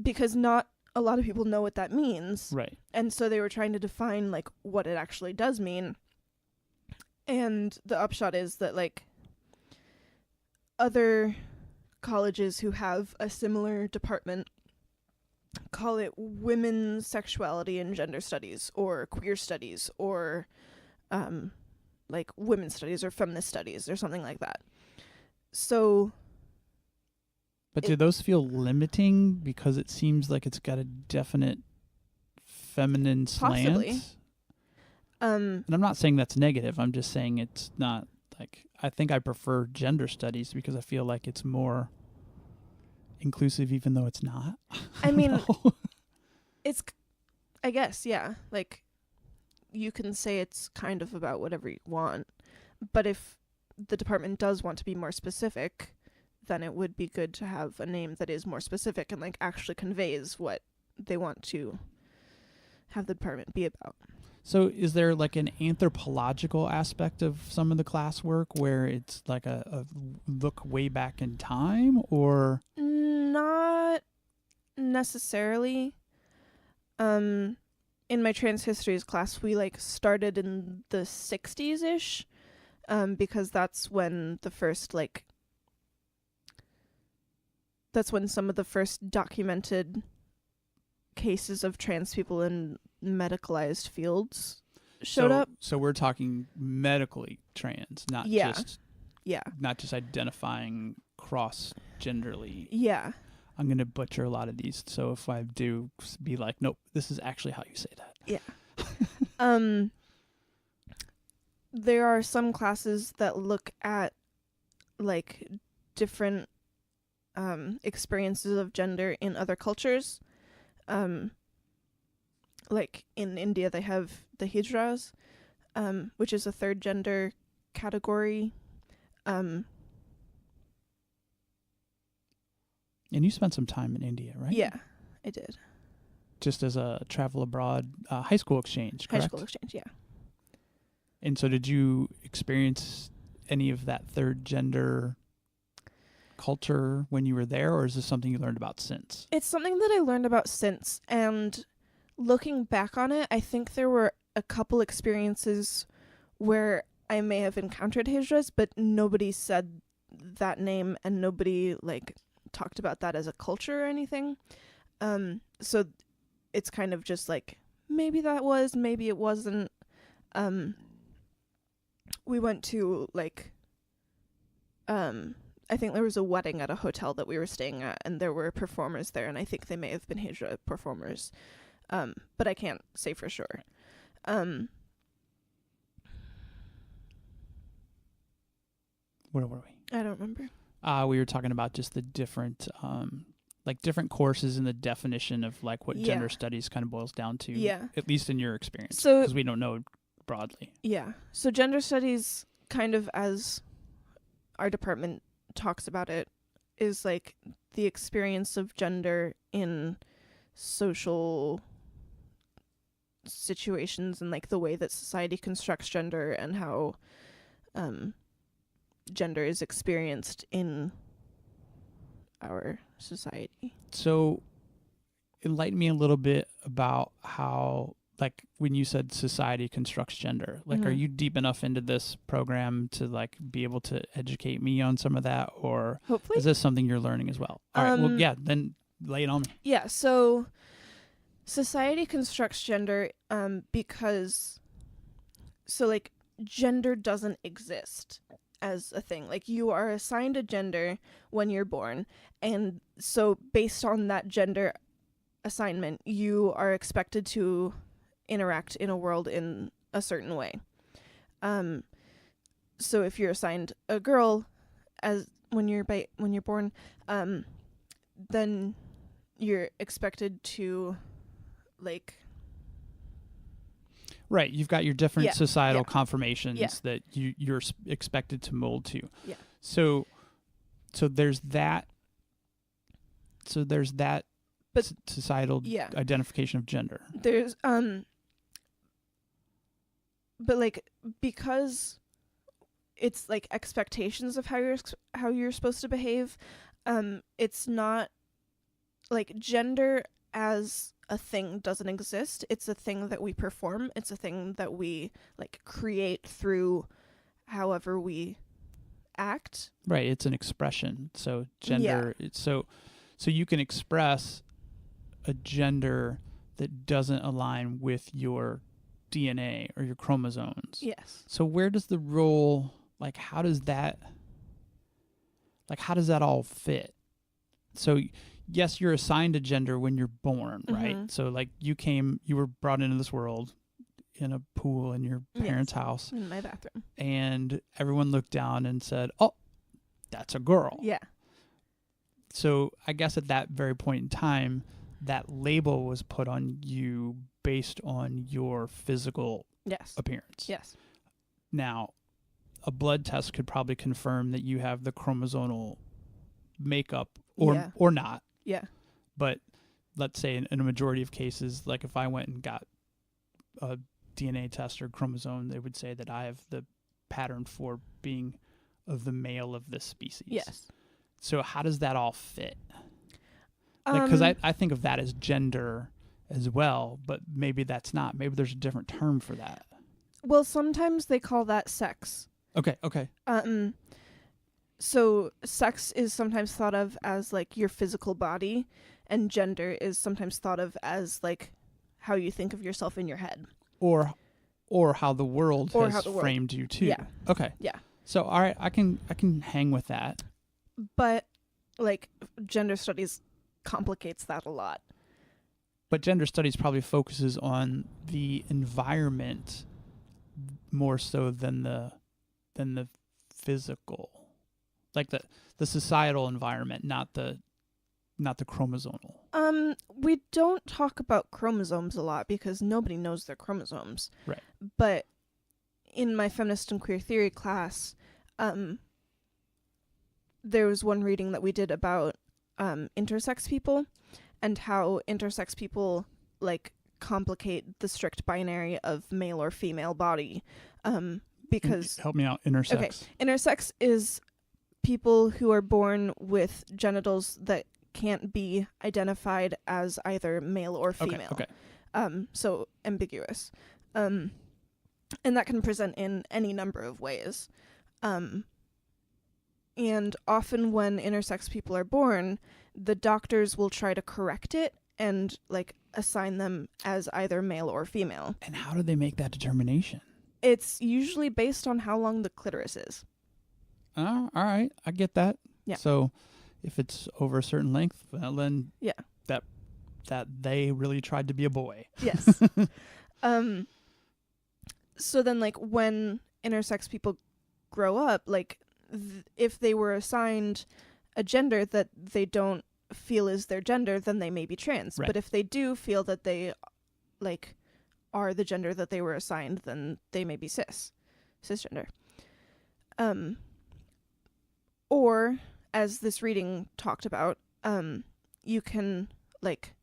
[SPEAKER 2] because not a lot of people know what that means.
[SPEAKER 1] Right.
[SPEAKER 2] And so they were trying to define what it actually does mean. And the upshot is that other colleges who have a similar department call it women's sexuality and gender studies, or queer studies, or women's studies or feminist studies or something like that. So
[SPEAKER 1] But do those feel limiting because it seems like it's got a definite feminine slant?
[SPEAKER 2] Possibly.
[SPEAKER 1] And I'm not saying that's negative. I'm just saying it's not I think I prefer gender studies because I feel like it's more inclusive, even though it's not.
[SPEAKER 2] I mean, it's, I guess, yeah. You can say it's kind of about whatever you want, but if the department does want to be more specific, then it would be good to have a name that is more specific and actually conveys what they want to have the department be about.
[SPEAKER 1] So is there an anthropological aspect of some of the classwork where it's a look way back in time, or?
[SPEAKER 2] Not necessarily. In my trans histories class, we started in the 60s-ish, because that's when the first that's when some of the first documented cases of trans people in medicalized fields showed up.
[SPEAKER 1] So we're talking medically trans, not
[SPEAKER 2] Yeah.
[SPEAKER 1] just
[SPEAKER 2] Yeah.
[SPEAKER 1] not just identifying cross-genderly.
[SPEAKER 2] Yeah.
[SPEAKER 1] I'm going to butcher a lot of these, so if I do, be like, nope, this is actually how you say that.
[SPEAKER 2] Yeah. There are some classes that look at like different experiences of gender in other cultures. Like in India, they have the hijras, which is a third gender category.
[SPEAKER 1] And you spent some time in India, right?
[SPEAKER 2] Yeah, I did.
[SPEAKER 1] Just as a travel abroad high school exchange, correct?
[SPEAKER 2] High school exchange, yeah.
[SPEAKER 1] And so did you experience any of that third gender culture when you were there, or is this something you learned about since?
[SPEAKER 2] It's something that I learned about since, and looking back on it, I think there were a couple experiences where I may have encountered hijras, but nobody said that name and nobody like talked about that as a culture or anything. So it's kind of just like, maybe that was, maybe it wasn't. We went to like, I think there was a wedding at a hotel that we were staying at, and there were performers there, and I think they may have been hijra performers. But I can't say for sure.
[SPEAKER 1] Where were we?
[SPEAKER 2] I don't remember.
[SPEAKER 1] We were talking about just the different, different courses and the definition of like what gender studies kind of boils down to.
[SPEAKER 2] Yeah.
[SPEAKER 1] At least in your experience,
[SPEAKER 2] So
[SPEAKER 1] because we don't know broadly.
[SPEAKER 2] Yeah. So gender studies, kind of as our department talks about it, is like the experience of gender in social situations and like the way that society constructs gender and how gender is experienced in our society.
[SPEAKER 1] So enlighten me a little bit about how, like, when you said society constructs gender, like, are you deep enough into this program to like be able to educate me on some of that, or
[SPEAKER 2] Hopefully.
[SPEAKER 1] is this something you're learning as well? All right, well, yeah, then lay it on me.
[SPEAKER 2] Yeah, so society constructs gender because, so like gender doesn't exist as a thing. Like you are assigned a gender when you're born, and so based on that gender assignment, you are expected to interact in a world in a certain way. So if you're assigned a girl as when you're born, then you're expected to like,
[SPEAKER 1] right, you've got your different societal confirmations that you're expected to mold to.
[SPEAKER 2] Yeah.
[SPEAKER 1] So there's that. So there's that.
[SPEAKER 2] But
[SPEAKER 1] societal identification of gender.
[SPEAKER 2] There's but like because it's like expectations of how you're supposed to behave, it's not like gender as a thing doesn't exist. It's a thing that we perform. It's a thing that we like create through however we act.
[SPEAKER 1] Right, it's an expression. So gender so you can express a gender that doesn't align with your DNA or your chromosomes.
[SPEAKER 2] Yes.
[SPEAKER 1] So where does the role, like, how does that all fit? So yes, you're assigned a gender when you're born, right? So like you were brought into this world in a pool in your parents' house.
[SPEAKER 2] In my bathroom.
[SPEAKER 1] And everyone looked down and said, "Oh, that's a girl."
[SPEAKER 2] Yeah.
[SPEAKER 1] So I guess at that very point in time, that label was put on you based on your physical appearance.
[SPEAKER 2] Yes.
[SPEAKER 1] Now, a blood test could probably confirm that you have the chromosomal makeup or not.
[SPEAKER 2] Yeah.
[SPEAKER 1] But let's say in a majority of cases, like if I went and got a DNA test or chromosome, they would say that I have the pattern for being of the male of this species.
[SPEAKER 2] Yes.
[SPEAKER 1] So how does that all fit? Because I think of that as gender as well, but maybe that's not. Maybe there's a different term for that.
[SPEAKER 2] Well, sometimes they call that sex.
[SPEAKER 1] Okay.
[SPEAKER 2] So sex is sometimes thought of as like your physical body, and gender is sometimes thought of as like how you think of yourself in your head.
[SPEAKER 1] Or how the world
[SPEAKER 2] Or
[SPEAKER 1] has
[SPEAKER 2] how the world.
[SPEAKER 1] framed you too.
[SPEAKER 2] Yeah.
[SPEAKER 1] Okay.
[SPEAKER 2] Yeah.
[SPEAKER 1] So all right, I can hang with that.
[SPEAKER 2] But like gender studies complicates that a lot.
[SPEAKER 1] But gender studies probably focuses on the environment more so than the physical, like the societal environment, not the chromosomal.
[SPEAKER 2] We don't talk about chromosomes a lot because nobody knows their chromosomes.
[SPEAKER 1] Right.
[SPEAKER 2] But in my feminist and queer theory class, there was one reading that we did about intersex people and how intersex people like complicate the strict binary of male or female body. Because
[SPEAKER 1] Help me out. Intersex.
[SPEAKER 2] Okay. Intersex is people who are born with genitals that can't be identified as either male or female.
[SPEAKER 1] Okay.
[SPEAKER 2] So ambiguous. And that can present in any number of ways. And often when intersex people are born, the doctors will try to correct it and like assign them as either male or female.
[SPEAKER 1] And how do they make that determination?
[SPEAKER 2] It's usually based on how long the clitoris is.
[SPEAKER 1] All right, I get that.
[SPEAKER 2] Yeah.
[SPEAKER 1] So if it's over a certain length, well then
[SPEAKER 2] Yeah.
[SPEAKER 1] that they really tried to be a boy.
[SPEAKER 2] Yes. So then like when intersex people grow up, like if they were assigned a gender that they don't feel is their gender, then they may be trans.
[SPEAKER 1] Right.
[SPEAKER 2] But if they do feel that they like are the gender that they were assigned, then they may be cisgender. Or as this reading talked about, you can like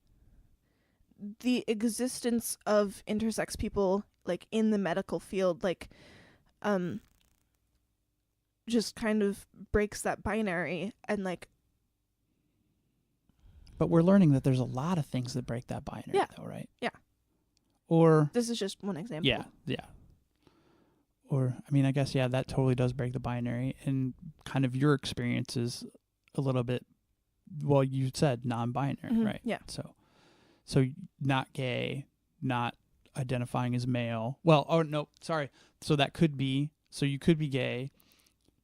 [SPEAKER 2] the existence of intersex people like in the medical field like just kind of breaks that binary and like.
[SPEAKER 1] But we're learning that there's a lot of things that break that binary,
[SPEAKER 2] Yeah.
[SPEAKER 1] though, right?
[SPEAKER 2] Yeah.
[SPEAKER 1] Or
[SPEAKER 2] This is just one example.
[SPEAKER 1] yeah. Or I mean, I guess that totally does break the binary, and kind of your experience is a little bit. Well, you said non-binary,
[SPEAKER 2] Mhm,
[SPEAKER 1] right?
[SPEAKER 2] yeah.
[SPEAKER 1] So not gay, not identifying as male. Well, oh no, sorry. So that could be. So you could be gay,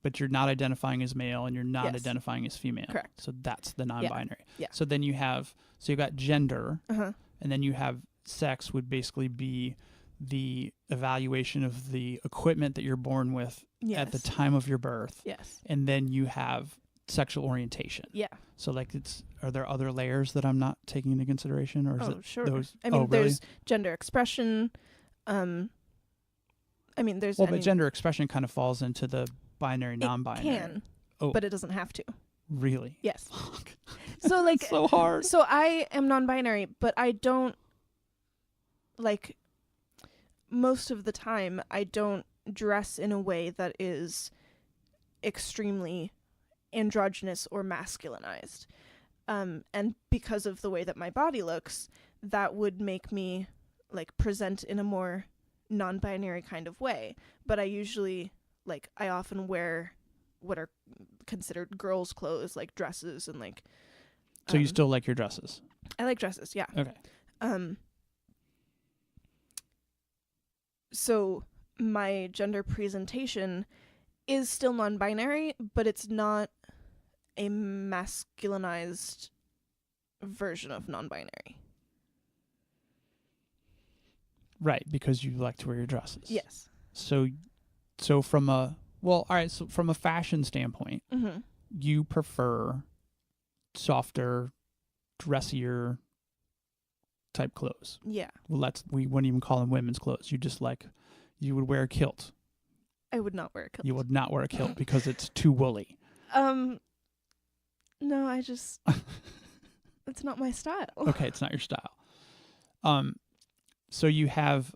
[SPEAKER 1] but you're not identifying as male, and you're not
[SPEAKER 2] Yes.
[SPEAKER 1] identifying as female.
[SPEAKER 2] Correct.
[SPEAKER 1] So that's the non-binary.
[SPEAKER 2] Yeah.
[SPEAKER 1] So then you've got gender,
[SPEAKER 2] Uh-huh.
[SPEAKER 1] and then you have sex would basically be the evaluation of the equipment that you're born with
[SPEAKER 2] Yes.
[SPEAKER 1] at the time of your birth.
[SPEAKER 2] Yes.
[SPEAKER 1] And then you have sexual orientation.
[SPEAKER 2] Yeah.
[SPEAKER 1] So like are there other layers that I'm not taking into consideration, or is it
[SPEAKER 2] Sure.
[SPEAKER 1] those?
[SPEAKER 2] I mean,
[SPEAKER 1] oh, really?
[SPEAKER 2] there's gender expression. I mean, there's.
[SPEAKER 1] But gender expression kind of falls into the binary,
[SPEAKER 2] it
[SPEAKER 1] non-binary.
[SPEAKER 2] can,
[SPEAKER 1] Oh.
[SPEAKER 2] but it doesn't have to.
[SPEAKER 1] Really?
[SPEAKER 2] Yes.
[SPEAKER 1] Fuck.
[SPEAKER 2] So like,
[SPEAKER 1] So hard.
[SPEAKER 2] so I am non-binary, but I don't like. Most of the time, I don't dress in a way that is extremely androgynous or masculinized. And because of the way that my body looks, that would make me like present in a more non-binary kind of way. But I often wear what are considered girls' clothes, like dresses and like.
[SPEAKER 1] So you still like your dresses?
[SPEAKER 2] I like dresses, yeah.
[SPEAKER 1] Okay.
[SPEAKER 2] So my gender presentation is still non-binary, but it's not a masculinized version of non-binary.
[SPEAKER 1] Right, because you like to wear your dresses.
[SPEAKER 2] Yes.
[SPEAKER 1] So from a from a fashion standpoint,
[SPEAKER 2] Mm-hmm.
[SPEAKER 1] you prefer softer, dressier type clothes.
[SPEAKER 2] Yeah.
[SPEAKER 1] Well, we wouldn't even call them women's clothes. You would wear a kilt.
[SPEAKER 2] I would not wear a kilt.
[SPEAKER 1] You would not wear a kilt because it's too woolly.
[SPEAKER 2] No, it's not my style.
[SPEAKER 1] Okay, it's not your style. So you have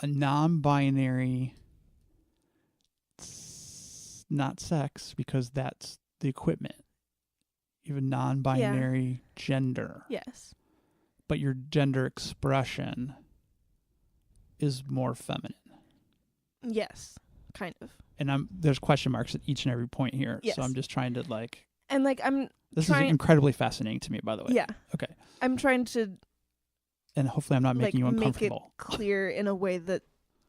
[SPEAKER 1] a non-binary, not sex, because that's the equipment. You have a non-binary gender,
[SPEAKER 2] Yes.
[SPEAKER 1] but your gender expression is more feminine.
[SPEAKER 2] Yes. kind of.
[SPEAKER 1] And there's question marks at each and every point here.
[SPEAKER 2] Yes.
[SPEAKER 1] So I'm just trying to like.
[SPEAKER 2] And like
[SPEAKER 1] This is incredibly fascinating to me, by the way.
[SPEAKER 2] Yeah.
[SPEAKER 1] Okay.
[SPEAKER 2] I'm trying to
[SPEAKER 1] And hopefully I'm not making you uncomfortable.
[SPEAKER 2] Make it clear in a way that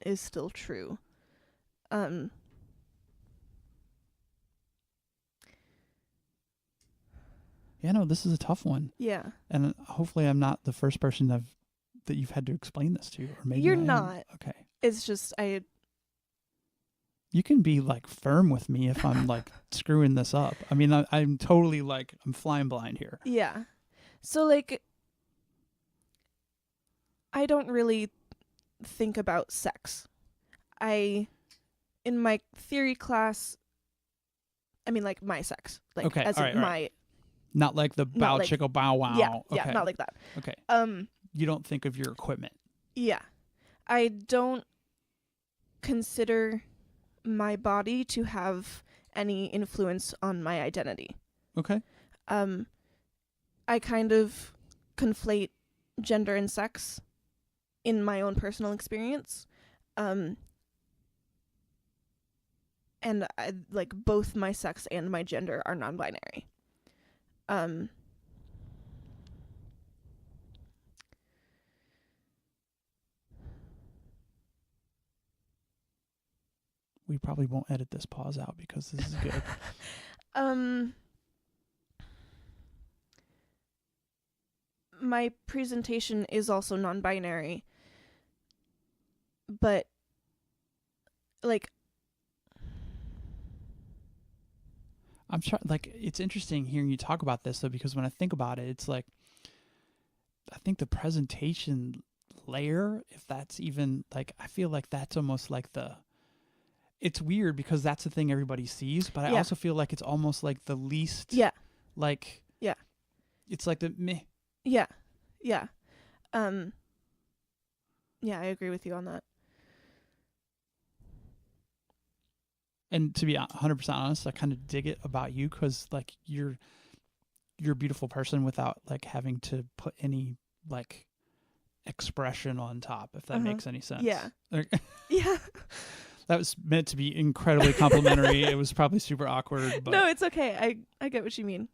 [SPEAKER 2] is still true.
[SPEAKER 1] Yeah, no, this is a tough one.
[SPEAKER 2] Yeah.
[SPEAKER 1] And hopefully I'm not the first person that you've had to explain this to. Or maybe
[SPEAKER 2] You're
[SPEAKER 1] I am.
[SPEAKER 2] not.
[SPEAKER 1] Okay.
[SPEAKER 2] It's just
[SPEAKER 1] You can be like firm with me if I'm like screwing this up. I mean, I'm totally like, I'm flying blind here.
[SPEAKER 2] Yeah. So like, I don't really think about sex. In my theory class, I mean like my sex. Like
[SPEAKER 1] Okay,
[SPEAKER 2] as
[SPEAKER 1] all
[SPEAKER 2] in
[SPEAKER 1] right,
[SPEAKER 2] my
[SPEAKER 1] Not like the bow
[SPEAKER 2] like-
[SPEAKER 1] chicka bow wow.
[SPEAKER 2] Yeah,
[SPEAKER 1] Okay.
[SPEAKER 2] yeah, not like that.
[SPEAKER 1] Okay. You don't think of your equipment.
[SPEAKER 2] Yeah. I don't consider my body to have any influence on my identity.
[SPEAKER 1] Okay.
[SPEAKER 2] I kind of conflate gender and sex in my own personal experience. And I, like both my sex and my gender are non-binary.
[SPEAKER 1] We probably won't edit this pause out because this is good.
[SPEAKER 2] My presentation is also non-binary, but like
[SPEAKER 1] I'm trying, like, it's interesting hearing you talk about this though, because when I think about it, it's like, I think the presentation layer, if that's even like, I feel like that's almost like it's weird because that's the thing everybody sees, but I
[SPEAKER 2] Yeah.
[SPEAKER 1] also feel like it's almost like the least, like,
[SPEAKER 2] Yeah.
[SPEAKER 1] it's like the meh.
[SPEAKER 2] Yeah. Yeah. Yeah, I agree with you on that.
[SPEAKER 1] And to be 100% honest, I kind of dig it about you because like you're a beautiful person without like having to put any like expression on top, if that makes any sense.
[SPEAKER 2] Yeah.
[SPEAKER 1] Like,
[SPEAKER 2] Yeah.
[SPEAKER 1] that was meant to be incredibly complimentary. It was probably super awkward, but
[SPEAKER 2] No, it's okay. I get what you mean.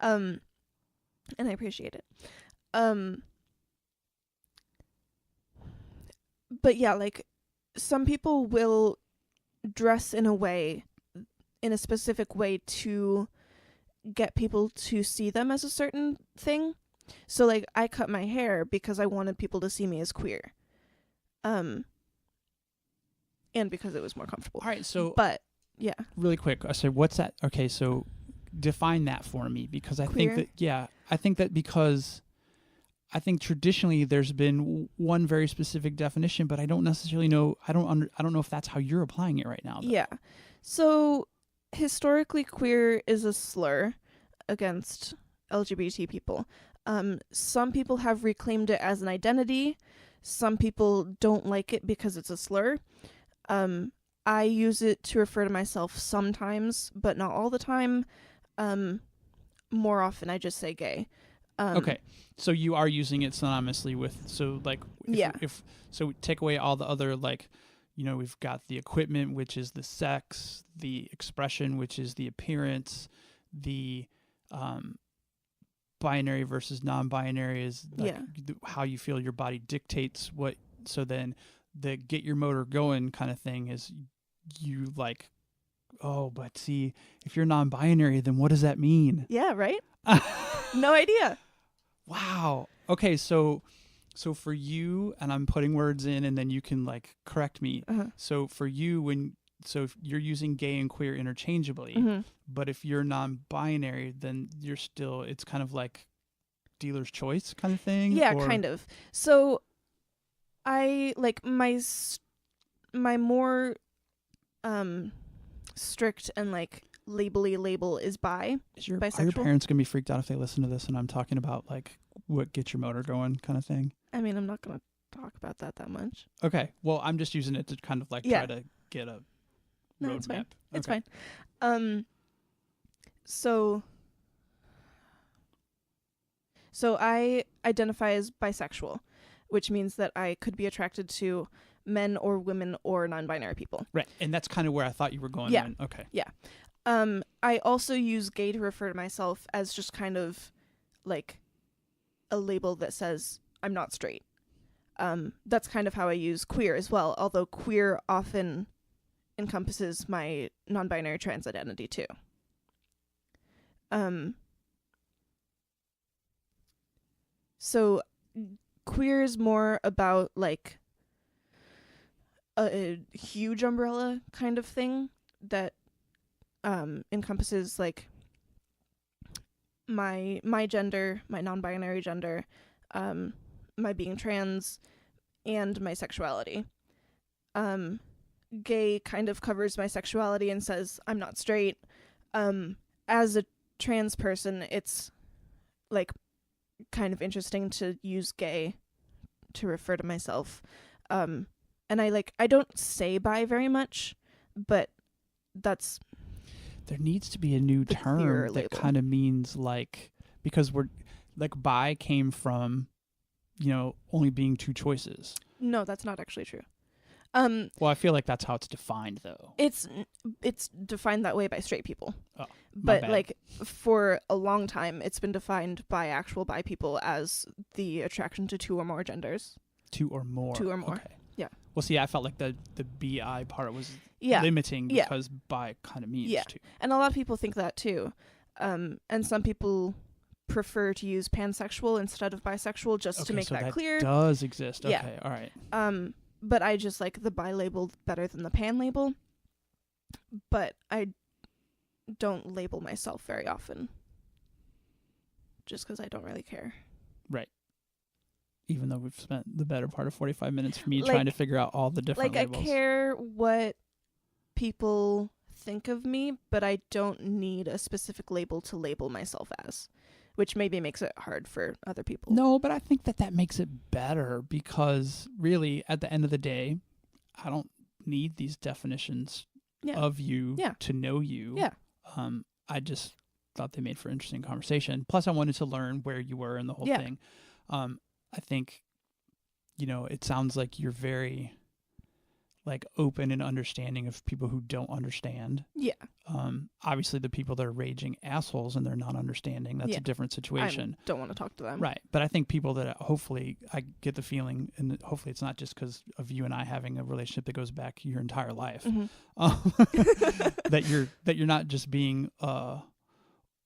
[SPEAKER 2] And I appreciate it. But yeah, like some people will dress in a specific way to get people to see them as a certain thing. So like I cut my hair because I wanted people to see me as queer. And because it was more comfortable.
[SPEAKER 1] all right. So,
[SPEAKER 2] But yeah.
[SPEAKER 1] really quick, I said, what's that? Okay, so define that for me because I
[SPEAKER 2] Queer?
[SPEAKER 1] think that because I think traditionally there's been one very specific definition, but I don't necessarily know. I don't know if that's how you're applying it right now. Though.
[SPEAKER 2] Yeah. So historically queer is a slur against LGBT people. Some people have reclaimed it as an identity. Some people don't like it because it's a slur. I use it to refer to myself sometimes, but not all the time. More often I just say gay.
[SPEAKER 1] Okay, so you are using it synonymously with, so like, if take away all the other, like, you know, we've got the equipment, which is the sex, the expression, which is the appearance, the binary versus non-binary is like how you feel your body dictates what, so then the get your motor going kind of thing is you like, oh, but see, if you're non-binary, then what does that mean?
[SPEAKER 2] Yeah, right? No idea.
[SPEAKER 1] Wow. Okay, so for you, and I'm putting words in, and then you can like correct me. So for you, if you're using gay and queer interchangeably, but if you're non-binary, then you're still, it's kind of like dealer's choice kind of thing.
[SPEAKER 2] Yeah,
[SPEAKER 1] or?
[SPEAKER 2] kind of. So I like my more strict and like labely label is bi.
[SPEAKER 1] Are your
[SPEAKER 2] bisexual.
[SPEAKER 1] parents gonna be freaked out if they listen to this and I'm talking about like what gets your motor going kind of thing?
[SPEAKER 2] I mean, I'm not gonna talk about that much.
[SPEAKER 1] Okay, well, I'm just using it to kind of like try to get a
[SPEAKER 2] No, it's
[SPEAKER 1] roadmap.
[SPEAKER 2] fine. It's
[SPEAKER 1] Okay.
[SPEAKER 2] fine. So I identify as bisexual, which means that I could be attracted to men or women or non-binary people.
[SPEAKER 1] Right. And that's kind of where I thought you were going.
[SPEAKER 2] Yeah.
[SPEAKER 1] Okay.
[SPEAKER 2] I also use gay to refer to myself as just kind of like a label that says I'm not straight. That's kind of how I use queer as well, although queer often encompasses my non-binary trans identity too. So queer is more about like a huge umbrella kind of thing that encompasses like my gender, my non-binary gender, my being trans, and my sexuality. Gay kind of covers my sexuality and says I'm not straight. As a trans person, it's like kind of interesting to use gay to refer to myself. And I don't say bi very much, but that's...
[SPEAKER 1] There needs to be a new term that kind of means like, because we're like bi came from, only being two choices.
[SPEAKER 2] No, that's not actually true.
[SPEAKER 1] Well, I feel like that's how it's defined, though.
[SPEAKER 2] It's defined that way by straight people.
[SPEAKER 1] Oh,
[SPEAKER 2] but like for a long time, it's been defined by actual bi people as the attraction to two or more genders.
[SPEAKER 1] Two or more. Okay.
[SPEAKER 2] Yeah.
[SPEAKER 1] Well, see, I felt like the bi part was
[SPEAKER 2] yeah.
[SPEAKER 1] limiting because bi kind of means two.
[SPEAKER 2] And a lot of people think that too. And some people prefer to use pansexual instead of bisexual just to make that clear.
[SPEAKER 1] Does exist.
[SPEAKER 2] Yeah.
[SPEAKER 1] Okay. All right.
[SPEAKER 2] But I just like the bi label better than the pan label. But I don't label myself very often. Just because I don't really care.
[SPEAKER 1] Right. Even though we've spent the better part of 45 minutes for me trying to figure out all the different labels.
[SPEAKER 2] I care what people think of me, but I don't need a specific label to label myself as, which maybe makes it hard for other people.
[SPEAKER 1] No, but I think that makes it better because really, at the end of the day, I don't need these definitions of you to know you.
[SPEAKER 2] Yeah.
[SPEAKER 1] I just thought they made for interesting conversation. Plus, I wanted to learn where you were in the whole thing. I think, it sounds like you're very like open and understanding of people who don't understand. Yeah. Obviously the people that are raging assholes and they're not understanding, that's a different situation.
[SPEAKER 2] I don't want to talk to them.
[SPEAKER 1] Right. But I think people that hopefully, I get the feeling, and hopefully it's not just because of you and I having a relationship that goes back your entire life, that you're not just being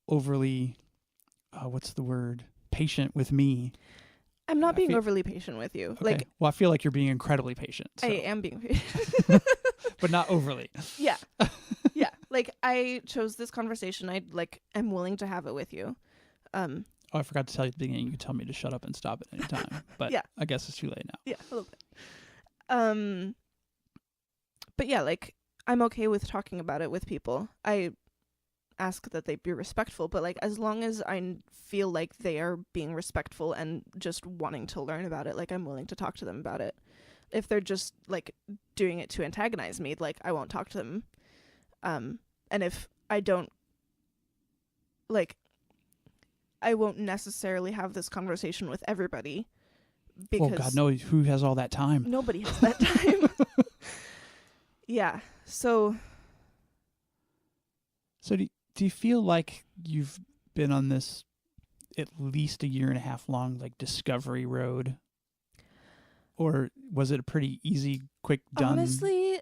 [SPEAKER 1] overly, what's the word, patient with me.
[SPEAKER 2] I'm not being overly patient with you.
[SPEAKER 1] Okay. Well, I feel like you're being incredibly patient. So.
[SPEAKER 2] I am being patient.
[SPEAKER 1] But not overly.
[SPEAKER 2] Yeah. Yeah. Like, I chose this conversation. I'm willing to have it with you.
[SPEAKER 1] I forgot to tell you at the beginning. You could tell me to shut up and stop at any time. But I guess it's too late now.
[SPEAKER 2] Yeah, a little bit. But yeah, like, I'm okay with talking about it with people. I ask that they be respectful, but like as long as I feel like they are being respectful and just wanting to learn about it, like I'm willing to talk to them about it. If they're just like doing it to antagonize me, like I won't talk to them. And if I don't, like, I won't necessarily have this conversation with everybody because
[SPEAKER 1] God knows who has all that time.
[SPEAKER 2] Nobody has that time. Yeah. So
[SPEAKER 1] do you feel like you've been on this at least a year and a half long, like, discovery road? Or was it a pretty easy, quick, done?
[SPEAKER 2] Honestly,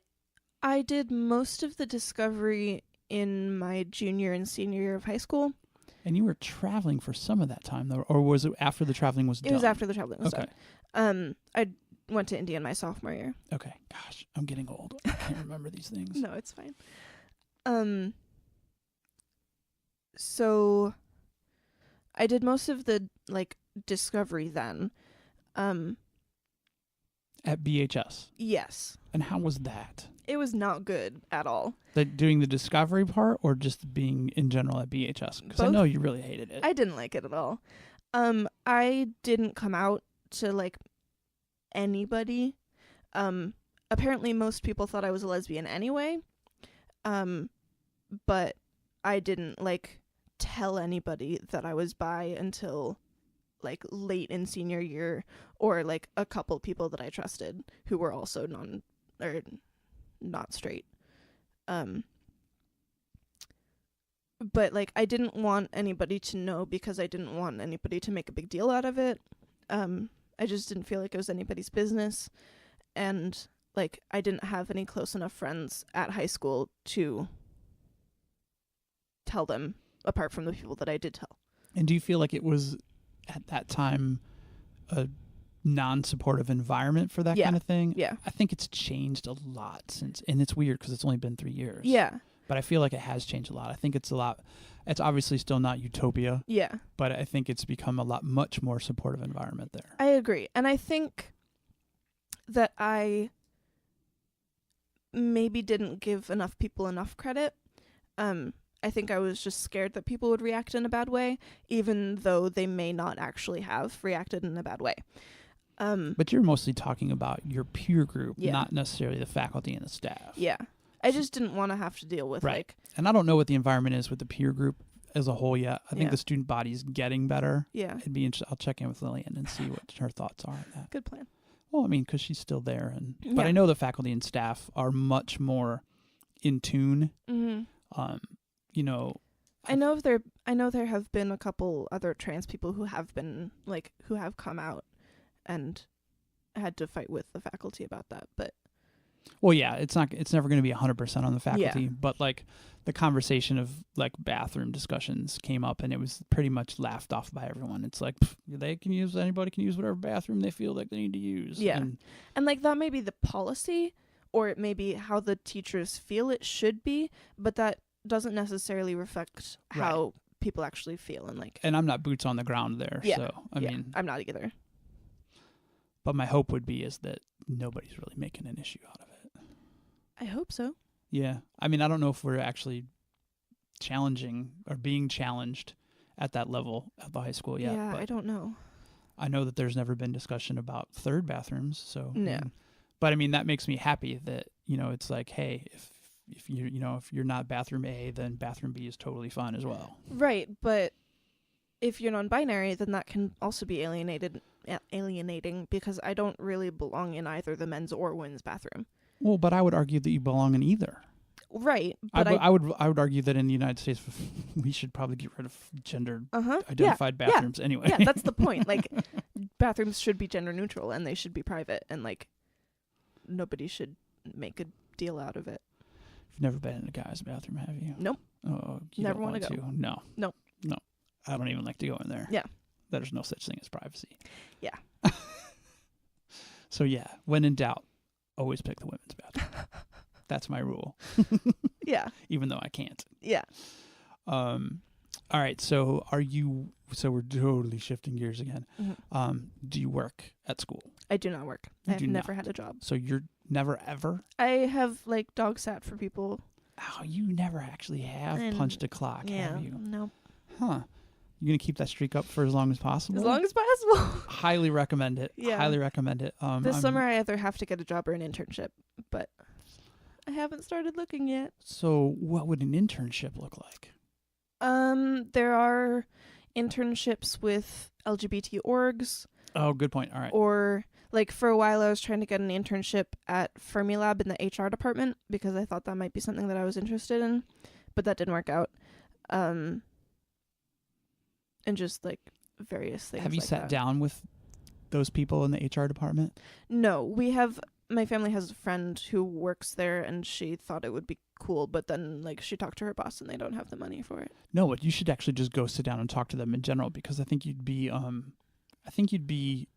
[SPEAKER 2] I did most of the discovery in my junior and senior year of high school.
[SPEAKER 1] And you were traveling for some of that time, though? Or was it after the traveling was done?
[SPEAKER 2] It was after the traveling was done. I went to India in my sophomore year.
[SPEAKER 1] Okay. Gosh, I'm getting old. I can't remember these things.
[SPEAKER 2] No, it's fine. So I did most of the like discovery then.
[SPEAKER 1] At BHS?
[SPEAKER 2] Yes.
[SPEAKER 1] And how was that?
[SPEAKER 2] It was not good at all.
[SPEAKER 1] Doing the discovery part or just being in general at BHS? Because I know you really hated it.
[SPEAKER 2] I didn't like it at all. I didn't come out to like anybody. Apparently most people thought I was a lesbian anyway. But I didn't like tell anybody that I was bi until like late in senior year, or like a couple people that I trusted who were also not straight. But like I didn't want anybody to know because I didn't want anybody to make a big deal out of it. I just didn't feel like it was anybody's business, and like I didn't have any close enough friends at high school to tell them, apart from the people that I did tell.
[SPEAKER 1] And do you feel like it was at that time a non-supportive environment for that
[SPEAKER 2] Yeah.
[SPEAKER 1] kind of thing?
[SPEAKER 2] Yeah.
[SPEAKER 1] I think it's changed a lot since, and it's weird because it's only been 3 years.
[SPEAKER 2] Yeah.
[SPEAKER 1] But I feel like it has changed a lot. I think it's a lot. It's obviously still not utopia,
[SPEAKER 2] Yeah.
[SPEAKER 1] but I think it's become a much more supportive environment there.
[SPEAKER 2] I agree. And I think that I maybe didn't give enough people enough credit. I think I was just scared that people would react in a bad way, even though they may not actually have reacted in a bad way.
[SPEAKER 1] But you're mostly talking about your peer group,
[SPEAKER 2] Yeah.
[SPEAKER 1] not necessarily the faculty and the staff.
[SPEAKER 2] Yeah. I just didn't want to have to deal with
[SPEAKER 1] Right.
[SPEAKER 2] like,
[SPEAKER 1] And I don't know what the environment is with the peer group as a whole yet. I think
[SPEAKER 2] Yeah.
[SPEAKER 1] the student body's getting better.
[SPEAKER 2] yeah,
[SPEAKER 1] It'd be interesting. I'll check in with Lillian and see what her thoughts are on that.
[SPEAKER 2] good plan.
[SPEAKER 1] Well, I mean, because she's still there, but
[SPEAKER 2] Yeah.
[SPEAKER 1] I know the faculty and staff are much more in tune.
[SPEAKER 2] Mm-hmm.
[SPEAKER 1] You know,
[SPEAKER 2] I know there have been a couple other trans people who have come out and had to fight with the faculty about that, but
[SPEAKER 1] well, yeah, it's never going to be 100% on the faculty,
[SPEAKER 2] Yeah.
[SPEAKER 1] but like the conversation of like bathroom discussions came up, and it was pretty much laughed off by everyone. It's like anybody can use whatever bathroom they feel like they need to use.
[SPEAKER 2] Yeah. And like that may be the policy, or it may be how the teachers feel it should be, but that doesn't necessarily reflect how people actually feel. And like,
[SPEAKER 1] And I'm not boots on the ground there,
[SPEAKER 2] Yeah.
[SPEAKER 1] so I mean,
[SPEAKER 2] I'm not either.
[SPEAKER 1] but my hope would be is that nobody's really making an issue out of it.
[SPEAKER 2] I hope so.
[SPEAKER 1] Yeah. I mean, I don't know if we're actually challenging or being challenged at that level at the high school yet.
[SPEAKER 2] Yeah,
[SPEAKER 1] but
[SPEAKER 2] I don't know.
[SPEAKER 1] I know that there's never been discussion about third bathrooms. So,
[SPEAKER 2] No.
[SPEAKER 1] But I mean, that makes me happy that, it's like, hey, if you're not bathroom A, then bathroom B is totally fine as well.
[SPEAKER 2] Right, but if you're non-binary, then that can also be alienating because I don't really belong in either the men's or women's bathroom.
[SPEAKER 1] Well, but I would argue that you belong in either.
[SPEAKER 2] Right, but
[SPEAKER 1] I would argue that in the United States, we should probably get rid of gender identified
[SPEAKER 2] yeah,
[SPEAKER 1] bathrooms anyway.
[SPEAKER 2] Yeah, that's the point. Like, bathrooms should be gender neutral and they should be private, and like nobody should make a deal out of it.
[SPEAKER 1] You've never been in a guy's bathroom, have you?
[SPEAKER 2] Nope.
[SPEAKER 1] Oh, you
[SPEAKER 2] Never
[SPEAKER 1] don't
[SPEAKER 2] want to go.
[SPEAKER 1] No.
[SPEAKER 2] No.
[SPEAKER 1] I don't even like to go in there.
[SPEAKER 2] Yeah.
[SPEAKER 1] There's no such thing as privacy.
[SPEAKER 2] Yeah.
[SPEAKER 1] So yeah, when in doubt, always pick the women's bathroom. That's my rule.
[SPEAKER 2] Yeah.
[SPEAKER 1] Even though I can't.
[SPEAKER 2] Yeah.
[SPEAKER 1] All right. So we're totally shifting gears again.
[SPEAKER 2] Mm-hmm.
[SPEAKER 1] Do you work at school?
[SPEAKER 2] I do not work.
[SPEAKER 1] You
[SPEAKER 2] I've
[SPEAKER 1] do
[SPEAKER 2] never
[SPEAKER 1] not.
[SPEAKER 2] had a job.
[SPEAKER 1] So you're never ever?
[SPEAKER 2] I have like dog sat for people.
[SPEAKER 1] Oh, you never actually have punched a clock, have you?
[SPEAKER 2] No.
[SPEAKER 1] Huh. You gonna keep that streak up for as long as possible?
[SPEAKER 2] As long as possible.
[SPEAKER 1] Highly recommend it.
[SPEAKER 2] Yeah.
[SPEAKER 1] Highly recommend it.
[SPEAKER 2] This summer I either have to get a job or an internship, but I haven't started looking yet.
[SPEAKER 1] So what would an internship look like?
[SPEAKER 2] There are internships with LGBT orgs,
[SPEAKER 1] Oh, good point. All right.
[SPEAKER 2] or like for a while I was trying to get an internship at Fermilab in the HR department because I thought that might be something that I was interested in, but that didn't work out. And just like various things.
[SPEAKER 1] Have you
[SPEAKER 2] like
[SPEAKER 1] sat
[SPEAKER 2] that.
[SPEAKER 1] down with those people in the HR department?
[SPEAKER 2] No, my family has a friend who works there and she thought it would be cool, but then like she talked to her boss and they don't have the money for it.
[SPEAKER 1] No, but you should actually just go sit down and talk to them in general, because I think you'd be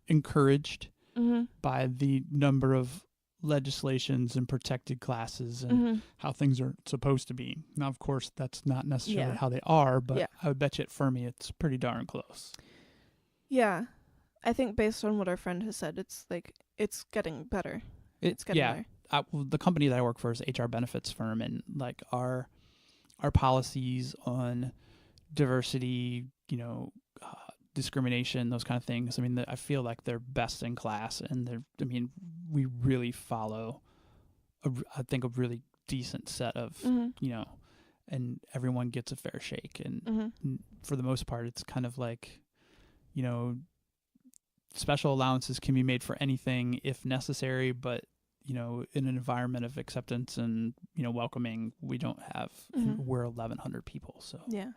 [SPEAKER 1] encouraged
[SPEAKER 2] Mm-hmm.
[SPEAKER 1] by the number of legislations and protected classes and
[SPEAKER 2] Mm-hmm.
[SPEAKER 1] how things are supposed to be. Now, of course, that's not necessarily
[SPEAKER 2] Yeah.
[SPEAKER 1] how they are, but
[SPEAKER 2] Yeah.
[SPEAKER 1] I would bet you at Fermi it's pretty darn close.
[SPEAKER 2] Yeah. I think based on what our friend has said, it's like it's getting better. It's getting
[SPEAKER 1] yeah.
[SPEAKER 2] there.
[SPEAKER 1] The company that I work for is HR benefits firm, and like our policies on diversity, discrimination, those kind of things. I mean, I feel like they're best in class, and we really follow, I think, a really decent set of,
[SPEAKER 2] Mm-hmm.
[SPEAKER 1] and everyone gets a fair shake. And
[SPEAKER 2] Mm-hmm.
[SPEAKER 1] for the most part, it's kind of like, special allowances can be made for anything if necessary, but in an environment of acceptance and welcoming, we don't have. And we're 1,100 people, so
[SPEAKER 2] Yeah.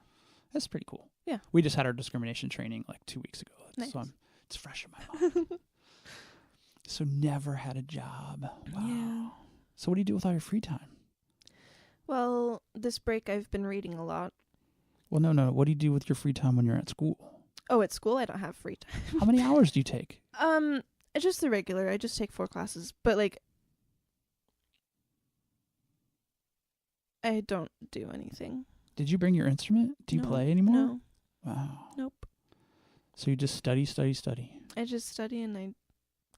[SPEAKER 1] that's pretty cool.
[SPEAKER 2] Yeah.
[SPEAKER 1] We just had our discrimination training like 2 weeks ago,
[SPEAKER 2] Nice.
[SPEAKER 1] so it's fresh in my mind. So never had a job. Wow.
[SPEAKER 2] Yeah.
[SPEAKER 1] So what do you do with all your free time?
[SPEAKER 2] Well, this break I've been reading a lot.
[SPEAKER 1] Well, no. What do you do with your free time when you're at school?
[SPEAKER 2] Oh, at school I don't have free time.
[SPEAKER 1] How many hours do you take?
[SPEAKER 2] It's just the regular. I just take 4 classes, but like I don't do anything.
[SPEAKER 1] Did you bring your instrument? Do you
[SPEAKER 2] No.
[SPEAKER 1] play anymore?
[SPEAKER 2] No.
[SPEAKER 1] Wow.
[SPEAKER 2] Nope.
[SPEAKER 1] So you just study.
[SPEAKER 2] I just study and I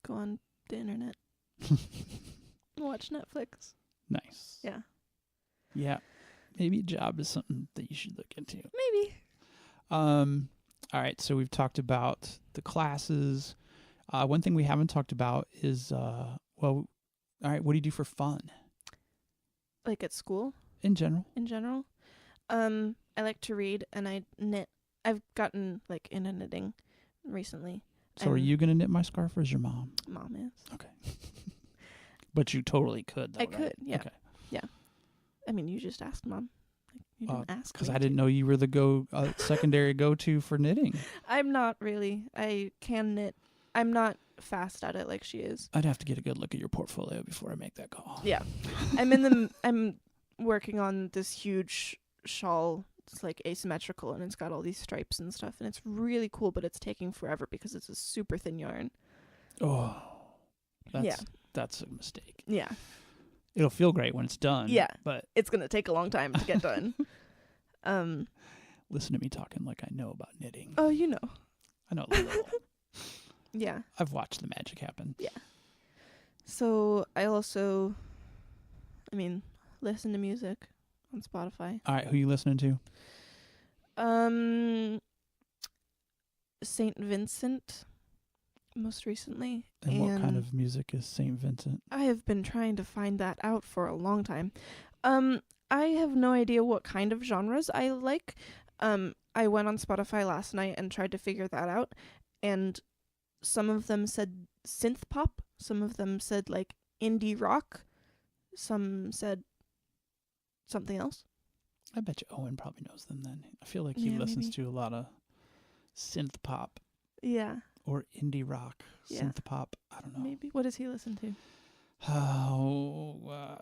[SPEAKER 2] go on the internet. Watch Netflix.
[SPEAKER 1] Nice.
[SPEAKER 2] Yeah.
[SPEAKER 1] Yeah. Maybe a job is something that you should look into.
[SPEAKER 2] Maybe.
[SPEAKER 1] All right, so we've talked about the classes. One thing we haven't talked about is, all right, what do you do for fun?
[SPEAKER 2] Like at school
[SPEAKER 1] In general?
[SPEAKER 2] in general. I like to read and I knit. I've gotten like into knitting recently.
[SPEAKER 1] So are you going to knit my scarf or is your mom?
[SPEAKER 2] Mom is.
[SPEAKER 1] Okay. But you totally could, though,
[SPEAKER 2] I
[SPEAKER 1] right?
[SPEAKER 2] could, yeah.
[SPEAKER 1] Okay.
[SPEAKER 2] I mean, you just asked Mom. Like, you didn't ask
[SPEAKER 1] Because
[SPEAKER 2] me
[SPEAKER 1] I
[SPEAKER 2] to.
[SPEAKER 1] didn't know you were the secondary go-to for knitting.
[SPEAKER 2] I'm not really. I can knit. I'm not fast at it like she is.
[SPEAKER 1] I'd have to get a good look at your portfolio before I make that call.
[SPEAKER 2] Yeah. I'm working on this huge shawl. It's like asymmetrical and it's got all these stripes and stuff and it's really cool, but it's taking forever because it's a super thin yarn.
[SPEAKER 1] Oh, that's a mistake.
[SPEAKER 2] Yeah.
[SPEAKER 1] It'll feel great when it's done.
[SPEAKER 2] Yeah.
[SPEAKER 1] But
[SPEAKER 2] It's going to take a long time to get done.
[SPEAKER 1] listen to me talking like I know about knitting.
[SPEAKER 2] Oh, you know.
[SPEAKER 1] I know a little.
[SPEAKER 2] Yeah.
[SPEAKER 1] I've watched the magic happen.
[SPEAKER 2] Yeah. So I also, listen to music on Spotify.
[SPEAKER 1] All right, who you listening to?
[SPEAKER 2] St. Vincent, most recently.
[SPEAKER 1] And what kind of music is St. Vincent?
[SPEAKER 2] I have been trying to find that out for a long time. I have no idea what kind of genres I like. I went on Spotify last night and tried to figure that out, and some of them said synth pop, some of them said like indie rock, some said something else.
[SPEAKER 1] I bet you Owen probably knows them then. I feel like he
[SPEAKER 2] Yeah,
[SPEAKER 1] listens
[SPEAKER 2] maybe.
[SPEAKER 1] to a lot of synth pop
[SPEAKER 2] Yeah,
[SPEAKER 1] or indie rock.
[SPEAKER 2] Yeah.
[SPEAKER 1] Synth pop. I don't know.
[SPEAKER 2] maybe. What does he listen to?
[SPEAKER 1] Oh,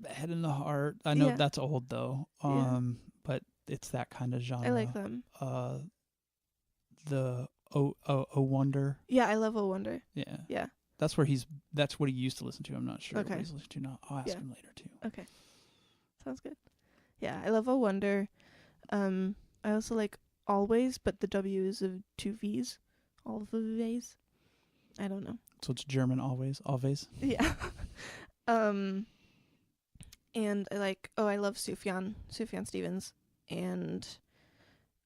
[SPEAKER 1] Head in the Heart. I know
[SPEAKER 2] Yeah.
[SPEAKER 1] that's old though.
[SPEAKER 2] Yeah.
[SPEAKER 1] But it's that kind of genre.
[SPEAKER 2] I like them.
[SPEAKER 1] The O Wonder.
[SPEAKER 2] Yeah, I love A Wonder.
[SPEAKER 1] Yeah.
[SPEAKER 2] Yeah.
[SPEAKER 1] That's what he used to listen to. I'm not sure
[SPEAKER 2] Okay.
[SPEAKER 1] what he's listening to now. I'll ask
[SPEAKER 2] Yeah.
[SPEAKER 1] him later too.
[SPEAKER 2] Okay. Sounds good. Yeah, I love A Wonder. I also like Always, but the W is of 2 V's. Always. I don't know.
[SPEAKER 1] So it's German always.
[SPEAKER 2] Yeah. And I love Sufjan Stevens. And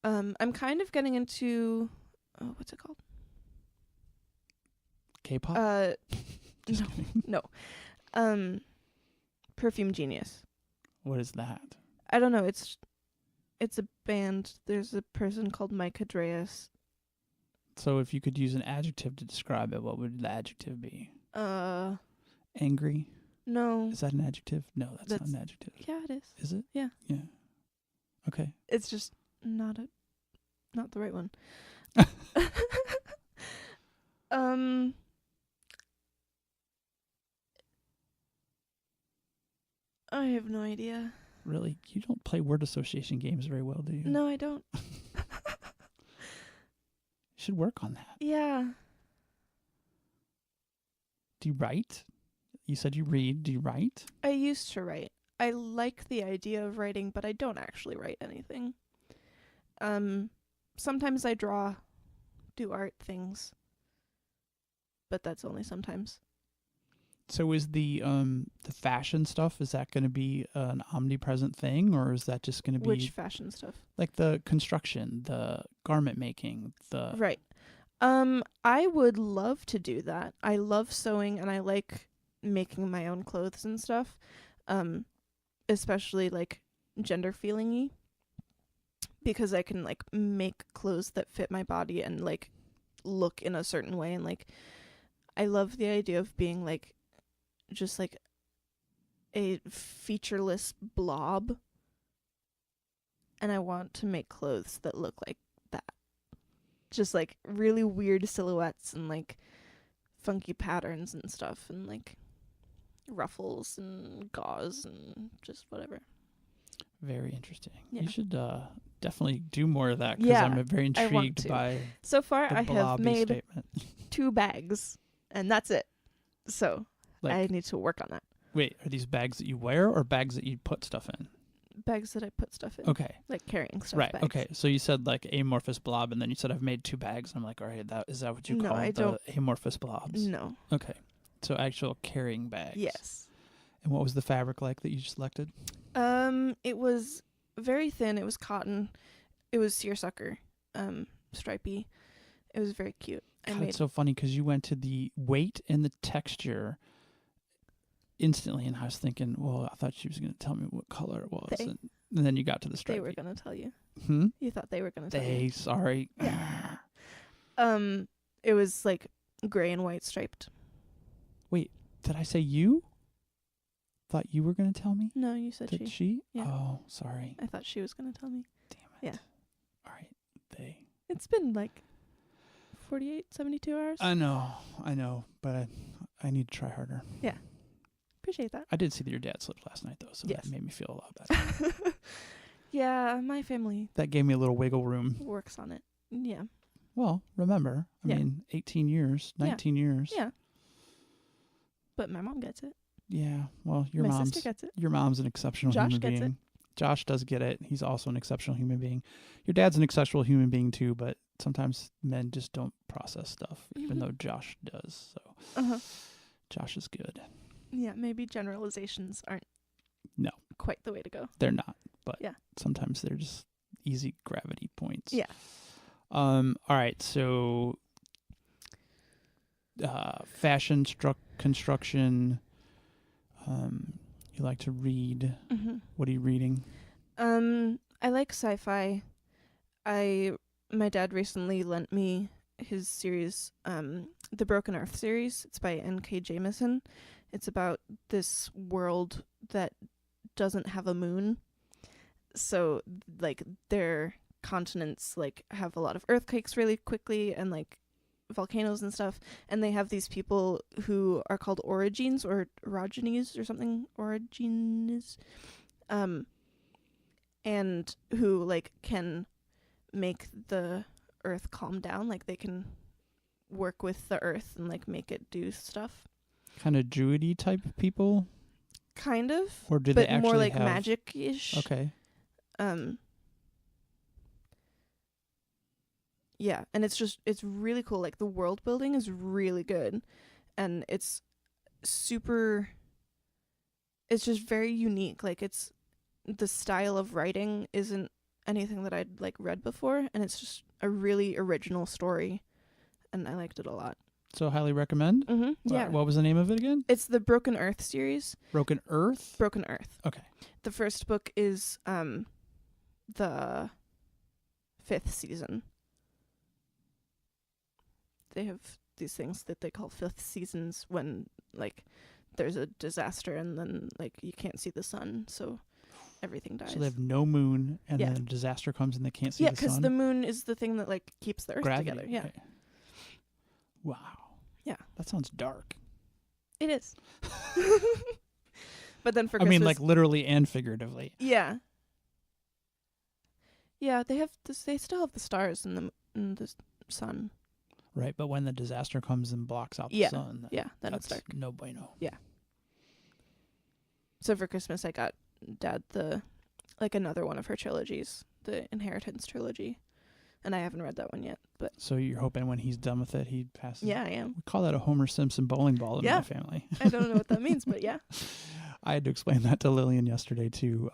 [SPEAKER 2] I'm kind of getting into what's it called?
[SPEAKER 1] K-pop? Just
[SPEAKER 2] no.
[SPEAKER 1] kidding.
[SPEAKER 2] No. Perfume Genius.
[SPEAKER 1] What is that?
[SPEAKER 2] I don't know, it's a band. There's a person called Mike Andreas.
[SPEAKER 1] So if you could use an adjective to describe it, what would the adjective be? Angry?
[SPEAKER 2] No.
[SPEAKER 1] Is that an adjective? No, that's not an adjective.
[SPEAKER 2] Yeah, it is.
[SPEAKER 1] Is it?
[SPEAKER 2] Yeah.
[SPEAKER 1] Yeah. Okay.
[SPEAKER 2] It's just not the right one. I have no idea.
[SPEAKER 1] Really? You don't play word association games very well, do you?
[SPEAKER 2] No, I don't.
[SPEAKER 1] You should work on that.
[SPEAKER 2] Yeah.
[SPEAKER 1] Do you write? You said you read. Do you write?
[SPEAKER 2] I used to write. I like the idea of writing, but I don't actually write anything. Sometimes I draw, do art things, but that's only sometimes.
[SPEAKER 1] So is the fashion stuff, is that going to be an omnipresent thing, or is that just going to be
[SPEAKER 2] Which fashion stuff?
[SPEAKER 1] like the construction, the garment making, the
[SPEAKER 2] Right. I would love to do that. I love sewing and I like making my own clothes and stuff. Especially like gender feeling-y, because I can like make clothes that fit my body and like look in a certain way, and like I love the idea of being like just like a featureless blob, and I want to make clothes that look like that. Just like really weird silhouettes and like funky patterns and stuff, and like ruffles and gauze and just whatever.
[SPEAKER 1] Very interesting.
[SPEAKER 2] Yeah.
[SPEAKER 1] You should definitely do more of that, because
[SPEAKER 2] Yeah,
[SPEAKER 1] I'm very
[SPEAKER 2] I want
[SPEAKER 1] intrigued
[SPEAKER 2] to.
[SPEAKER 1] by
[SPEAKER 2] So far
[SPEAKER 1] the
[SPEAKER 2] I have
[SPEAKER 1] blobby
[SPEAKER 2] made
[SPEAKER 1] statement.
[SPEAKER 2] 2 bags, and that's it. So
[SPEAKER 1] Like,
[SPEAKER 2] I need to work on that.
[SPEAKER 1] wait, are these bags that you wear or bags that you put stuff in?
[SPEAKER 2] Bags that I put stuff in.
[SPEAKER 1] Okay.
[SPEAKER 2] Like carrying stuff
[SPEAKER 1] Right.
[SPEAKER 2] bags.
[SPEAKER 1] Okay. So you said like amorphous blob, and then you said I've made 2 bags. I'm like, all right, is that what you
[SPEAKER 2] No,
[SPEAKER 1] call
[SPEAKER 2] I
[SPEAKER 1] the
[SPEAKER 2] don't-
[SPEAKER 1] amorphous blobs?
[SPEAKER 2] No.
[SPEAKER 1] Okay. So actual carrying bags.
[SPEAKER 2] Yes.
[SPEAKER 1] And what was the fabric like that you selected?
[SPEAKER 2] It was very thin. It was cotton. It was seersucker, stripey. It was very cute.
[SPEAKER 1] God, it's so funny because you went to the weight and the texture instantly, and I was thinking, well, I thought she was going to tell me what color it was,
[SPEAKER 2] They.
[SPEAKER 1] and then you got to the stripey.
[SPEAKER 2] They were gonna tell you.
[SPEAKER 1] Hmm?
[SPEAKER 2] You thought they were gonna tell
[SPEAKER 1] They,
[SPEAKER 2] you.
[SPEAKER 1] sorry.
[SPEAKER 2] Yeah. It was like gray and white striped.
[SPEAKER 1] Did I say you? Thought you were going to tell me?
[SPEAKER 2] No, you said
[SPEAKER 1] Did
[SPEAKER 2] she.
[SPEAKER 1] she?
[SPEAKER 2] Yeah.
[SPEAKER 1] Oh, sorry.
[SPEAKER 2] I thought she was gonna tell me.
[SPEAKER 1] Damn it.
[SPEAKER 2] Yeah.
[SPEAKER 1] All right. They.
[SPEAKER 2] It's been like 48, 72 hours.
[SPEAKER 1] I know, but I need to try harder.
[SPEAKER 2] Appreciate that.
[SPEAKER 1] I did see that your dad slipped last night, though, so
[SPEAKER 2] Yes.
[SPEAKER 1] that made me feel a lot better.
[SPEAKER 2] Yeah, my family
[SPEAKER 1] That gave me a little wiggle room.
[SPEAKER 2] works on it. Yeah.
[SPEAKER 1] Well, remember, I
[SPEAKER 2] Yeah.
[SPEAKER 1] mean, 18 years, 19 years.
[SPEAKER 2] Yeah. But my mom gets it.
[SPEAKER 1] Yeah. Well, your
[SPEAKER 2] my sister gets it.
[SPEAKER 1] your mom's an exceptional
[SPEAKER 2] Josh
[SPEAKER 1] human
[SPEAKER 2] gets
[SPEAKER 1] being.
[SPEAKER 2] it.
[SPEAKER 1] Josh does get it. He's also an exceptional human being. Your dad's an exceptional human being too, but sometimes men just don't process stuff, even
[SPEAKER 2] Mhm.
[SPEAKER 1] though Josh does. So
[SPEAKER 2] Uh-huh.
[SPEAKER 1] Josh is good.
[SPEAKER 2] Yeah, maybe generalizations aren't
[SPEAKER 1] No.
[SPEAKER 2] quite the way to go.
[SPEAKER 1] They're not, but
[SPEAKER 2] Yeah.
[SPEAKER 1] sometimes they're just easy gravity points.
[SPEAKER 2] Yeah.
[SPEAKER 1] All right. So, fashion construction. You like to read.
[SPEAKER 2] Mm-hmm.
[SPEAKER 1] What are you reading?
[SPEAKER 2] I like sci-fi. My dad recently lent me his series, the Broken Earth series. It's by N.K. Jemisin. It's about this world that doesn't have a moon. So, like, their continents, like, have a lot of earthquakes really quickly and, like, volcanoes and stuff. And they have these people who are called origines or orogenies or something. Origines. And who, like, can make the earth calm down. Like, they can work with the earth and, like, make it do stuff.
[SPEAKER 1] Kind of druidy type of people,
[SPEAKER 2] Kind of.
[SPEAKER 1] or do
[SPEAKER 2] But
[SPEAKER 1] they actually
[SPEAKER 2] more like
[SPEAKER 1] have
[SPEAKER 2] magic-ish.
[SPEAKER 1] Okay.
[SPEAKER 2] Yeah, and it's really cool. Like, the world building is really good, and it's just very unique. Like, it's the style of writing isn't anything that I'd like read before, and it's just a really original story, and I liked it a lot.
[SPEAKER 1] So highly recommend.
[SPEAKER 2] Mm-hmm. Yeah.
[SPEAKER 1] What was the name of it again?
[SPEAKER 2] It's the Broken Earth series.
[SPEAKER 1] Broken Earth.
[SPEAKER 2] Broken Earth.
[SPEAKER 1] Okay.
[SPEAKER 2] The first book is the 5th season. They have these things that they call 5th seasons when, like, there's a disaster and then, like, you can't see the sun, so everything dies.
[SPEAKER 1] So they have no moon, and
[SPEAKER 2] Yeah.
[SPEAKER 1] then a disaster comes, and they can't see
[SPEAKER 2] Yeah,
[SPEAKER 1] the
[SPEAKER 2] because
[SPEAKER 1] sun.
[SPEAKER 2] the moon is the thing that, like, keeps the earth
[SPEAKER 1] Gravity.
[SPEAKER 2] together. Yeah,
[SPEAKER 1] Okay. Wow.
[SPEAKER 2] Yeah.
[SPEAKER 1] That sounds dark.
[SPEAKER 2] it is. But then for
[SPEAKER 1] I
[SPEAKER 2] Christmas...
[SPEAKER 1] mean, like literally and figuratively.
[SPEAKER 2] Yeah. Yeah, they have this. They still have the stars and the sun.
[SPEAKER 1] Right, but when the disaster comes and blocks out the
[SPEAKER 2] Yeah.
[SPEAKER 1] sun,
[SPEAKER 2] Yeah, then it's
[SPEAKER 1] that's
[SPEAKER 2] dark.
[SPEAKER 1] no bueno.
[SPEAKER 2] So for Christmas, I got Dad another one of her trilogies, the Inheritance trilogy, and I haven't read that one yet. But
[SPEAKER 1] So you're hoping when he's done with it, he passes.
[SPEAKER 2] yeah, I am.
[SPEAKER 1] We call that a Homer Simpson bowling ball in
[SPEAKER 2] Yeah.
[SPEAKER 1] my family.
[SPEAKER 2] I don't know what that means, but yeah.
[SPEAKER 1] I had to explain that to Lillian yesterday too.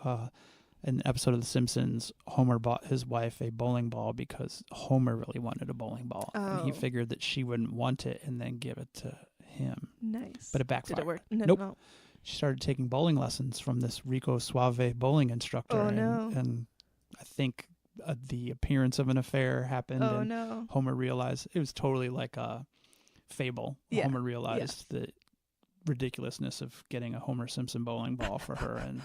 [SPEAKER 1] In an episode of The Simpsons, Homer bought his wife a bowling ball because Homer really wanted a bowling ball, and he
[SPEAKER 2] Oh.
[SPEAKER 1] figured that she wouldn't want it and then give it to him.
[SPEAKER 2] Nice.
[SPEAKER 1] But it backfired.
[SPEAKER 2] Did it work? No,
[SPEAKER 1] Nope.
[SPEAKER 2] no.
[SPEAKER 1] She started taking bowling lessons from this Rico Suave bowling instructor,
[SPEAKER 2] Oh, no.
[SPEAKER 1] and I think the appearance of an affair happened.
[SPEAKER 2] Oh
[SPEAKER 1] and
[SPEAKER 2] no.
[SPEAKER 1] Homer realized it was totally like a fable.
[SPEAKER 2] Yeah.
[SPEAKER 1] Homer realized the ridiculousness of getting a Homer Simpson bowling ball for her, and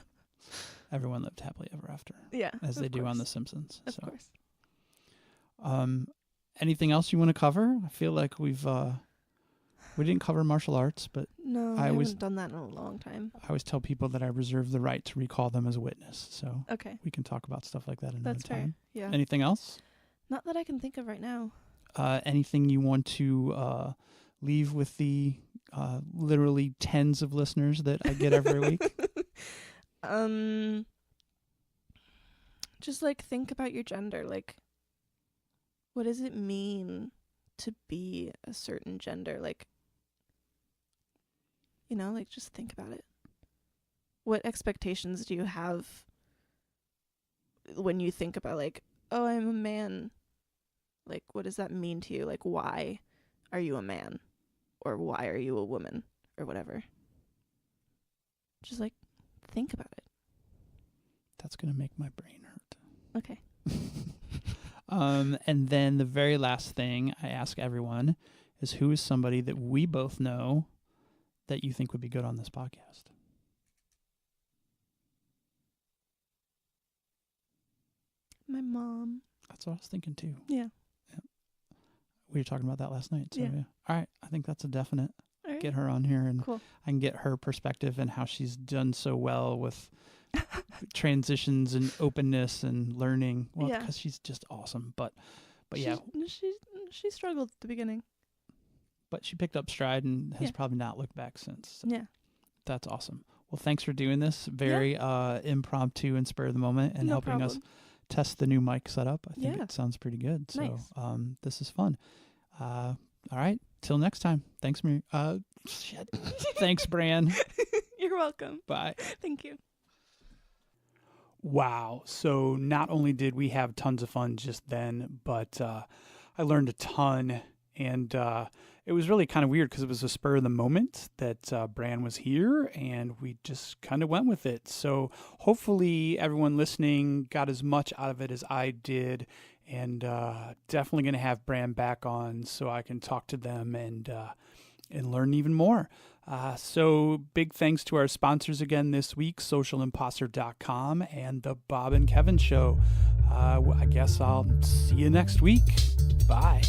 [SPEAKER 1] everyone lived happily ever after,
[SPEAKER 2] Yeah.
[SPEAKER 1] as they
[SPEAKER 2] of
[SPEAKER 1] do on The
[SPEAKER 2] course.
[SPEAKER 1] Simpsons.
[SPEAKER 2] Of
[SPEAKER 1] So,
[SPEAKER 2] course.
[SPEAKER 1] anything else you want to cover? I feel like we didn't cover martial arts, but
[SPEAKER 2] No,
[SPEAKER 1] I
[SPEAKER 2] I
[SPEAKER 1] always-
[SPEAKER 2] haven't done that in a long time.
[SPEAKER 1] I always tell people that I reserve the right to recall them as a witness. So
[SPEAKER 2] Okay.
[SPEAKER 1] we can talk about stuff like that another
[SPEAKER 2] That's fair.
[SPEAKER 1] time.
[SPEAKER 2] Yeah.
[SPEAKER 1] Anything else?
[SPEAKER 2] Not that I can think of right now.
[SPEAKER 1] Anything you want to leave with the literally tens of listeners that I get every week?
[SPEAKER 2] Just like think about your gender. Like, what does it mean to be a certain gender? Like, like just think about it. What expectations do you have when you think about like, oh, I'm a man? Like, what does that mean to you? Like, why are you a man? Or why are you a woman? Or whatever. Just like think about it.
[SPEAKER 1] That's going to make my brain hurt.
[SPEAKER 2] Okay.
[SPEAKER 1] And then the very last thing I ask everyone is, who is somebody that we both know that you think would be good on this podcast?
[SPEAKER 2] My mom.
[SPEAKER 1] That's what I was thinking too.
[SPEAKER 2] Yeah.
[SPEAKER 1] We were talking about that last night. So
[SPEAKER 2] Yeah.
[SPEAKER 1] All right. I think that's a definite.
[SPEAKER 2] All right.
[SPEAKER 1] Get her on here, and
[SPEAKER 2] Cool.
[SPEAKER 1] I can get her perspective and how she's done so well with transitions and openness and learning. Well,
[SPEAKER 2] Yeah.
[SPEAKER 1] because she's just awesome. But yeah,
[SPEAKER 2] She struggled at the beginning.
[SPEAKER 1] but she picked up stride and has
[SPEAKER 2] Yeah.
[SPEAKER 1] probably not looked back since. So
[SPEAKER 2] Yeah.
[SPEAKER 1] that's awesome. Well, thanks for doing this. Very impromptu and spur of the moment, and
[SPEAKER 2] No
[SPEAKER 1] helping us
[SPEAKER 2] problem.
[SPEAKER 1] test the new mic setup. I think
[SPEAKER 2] Yeah.
[SPEAKER 1] it sounds pretty good. So
[SPEAKER 2] Nice.
[SPEAKER 1] this is fun. All right. Till next time. Thanks, Mary. Shit. Thanks, Bran.
[SPEAKER 2] You're welcome.
[SPEAKER 1] Bye.
[SPEAKER 2] Thank you.
[SPEAKER 1] Wow. So not only did we have tons of fun just then, but I learned a ton. And it was really kind of weird because it was a spur of the moment that Bran was here, and we just kind of went with it. So hopefully everyone listening got as much out of it as I did, and definitely going to have Bran back on so I can talk to them and learn even more. So big thanks to our sponsors again this week, socialimposter.com and the Bob and Kevin Show. I guess I'll see you next week. Bye.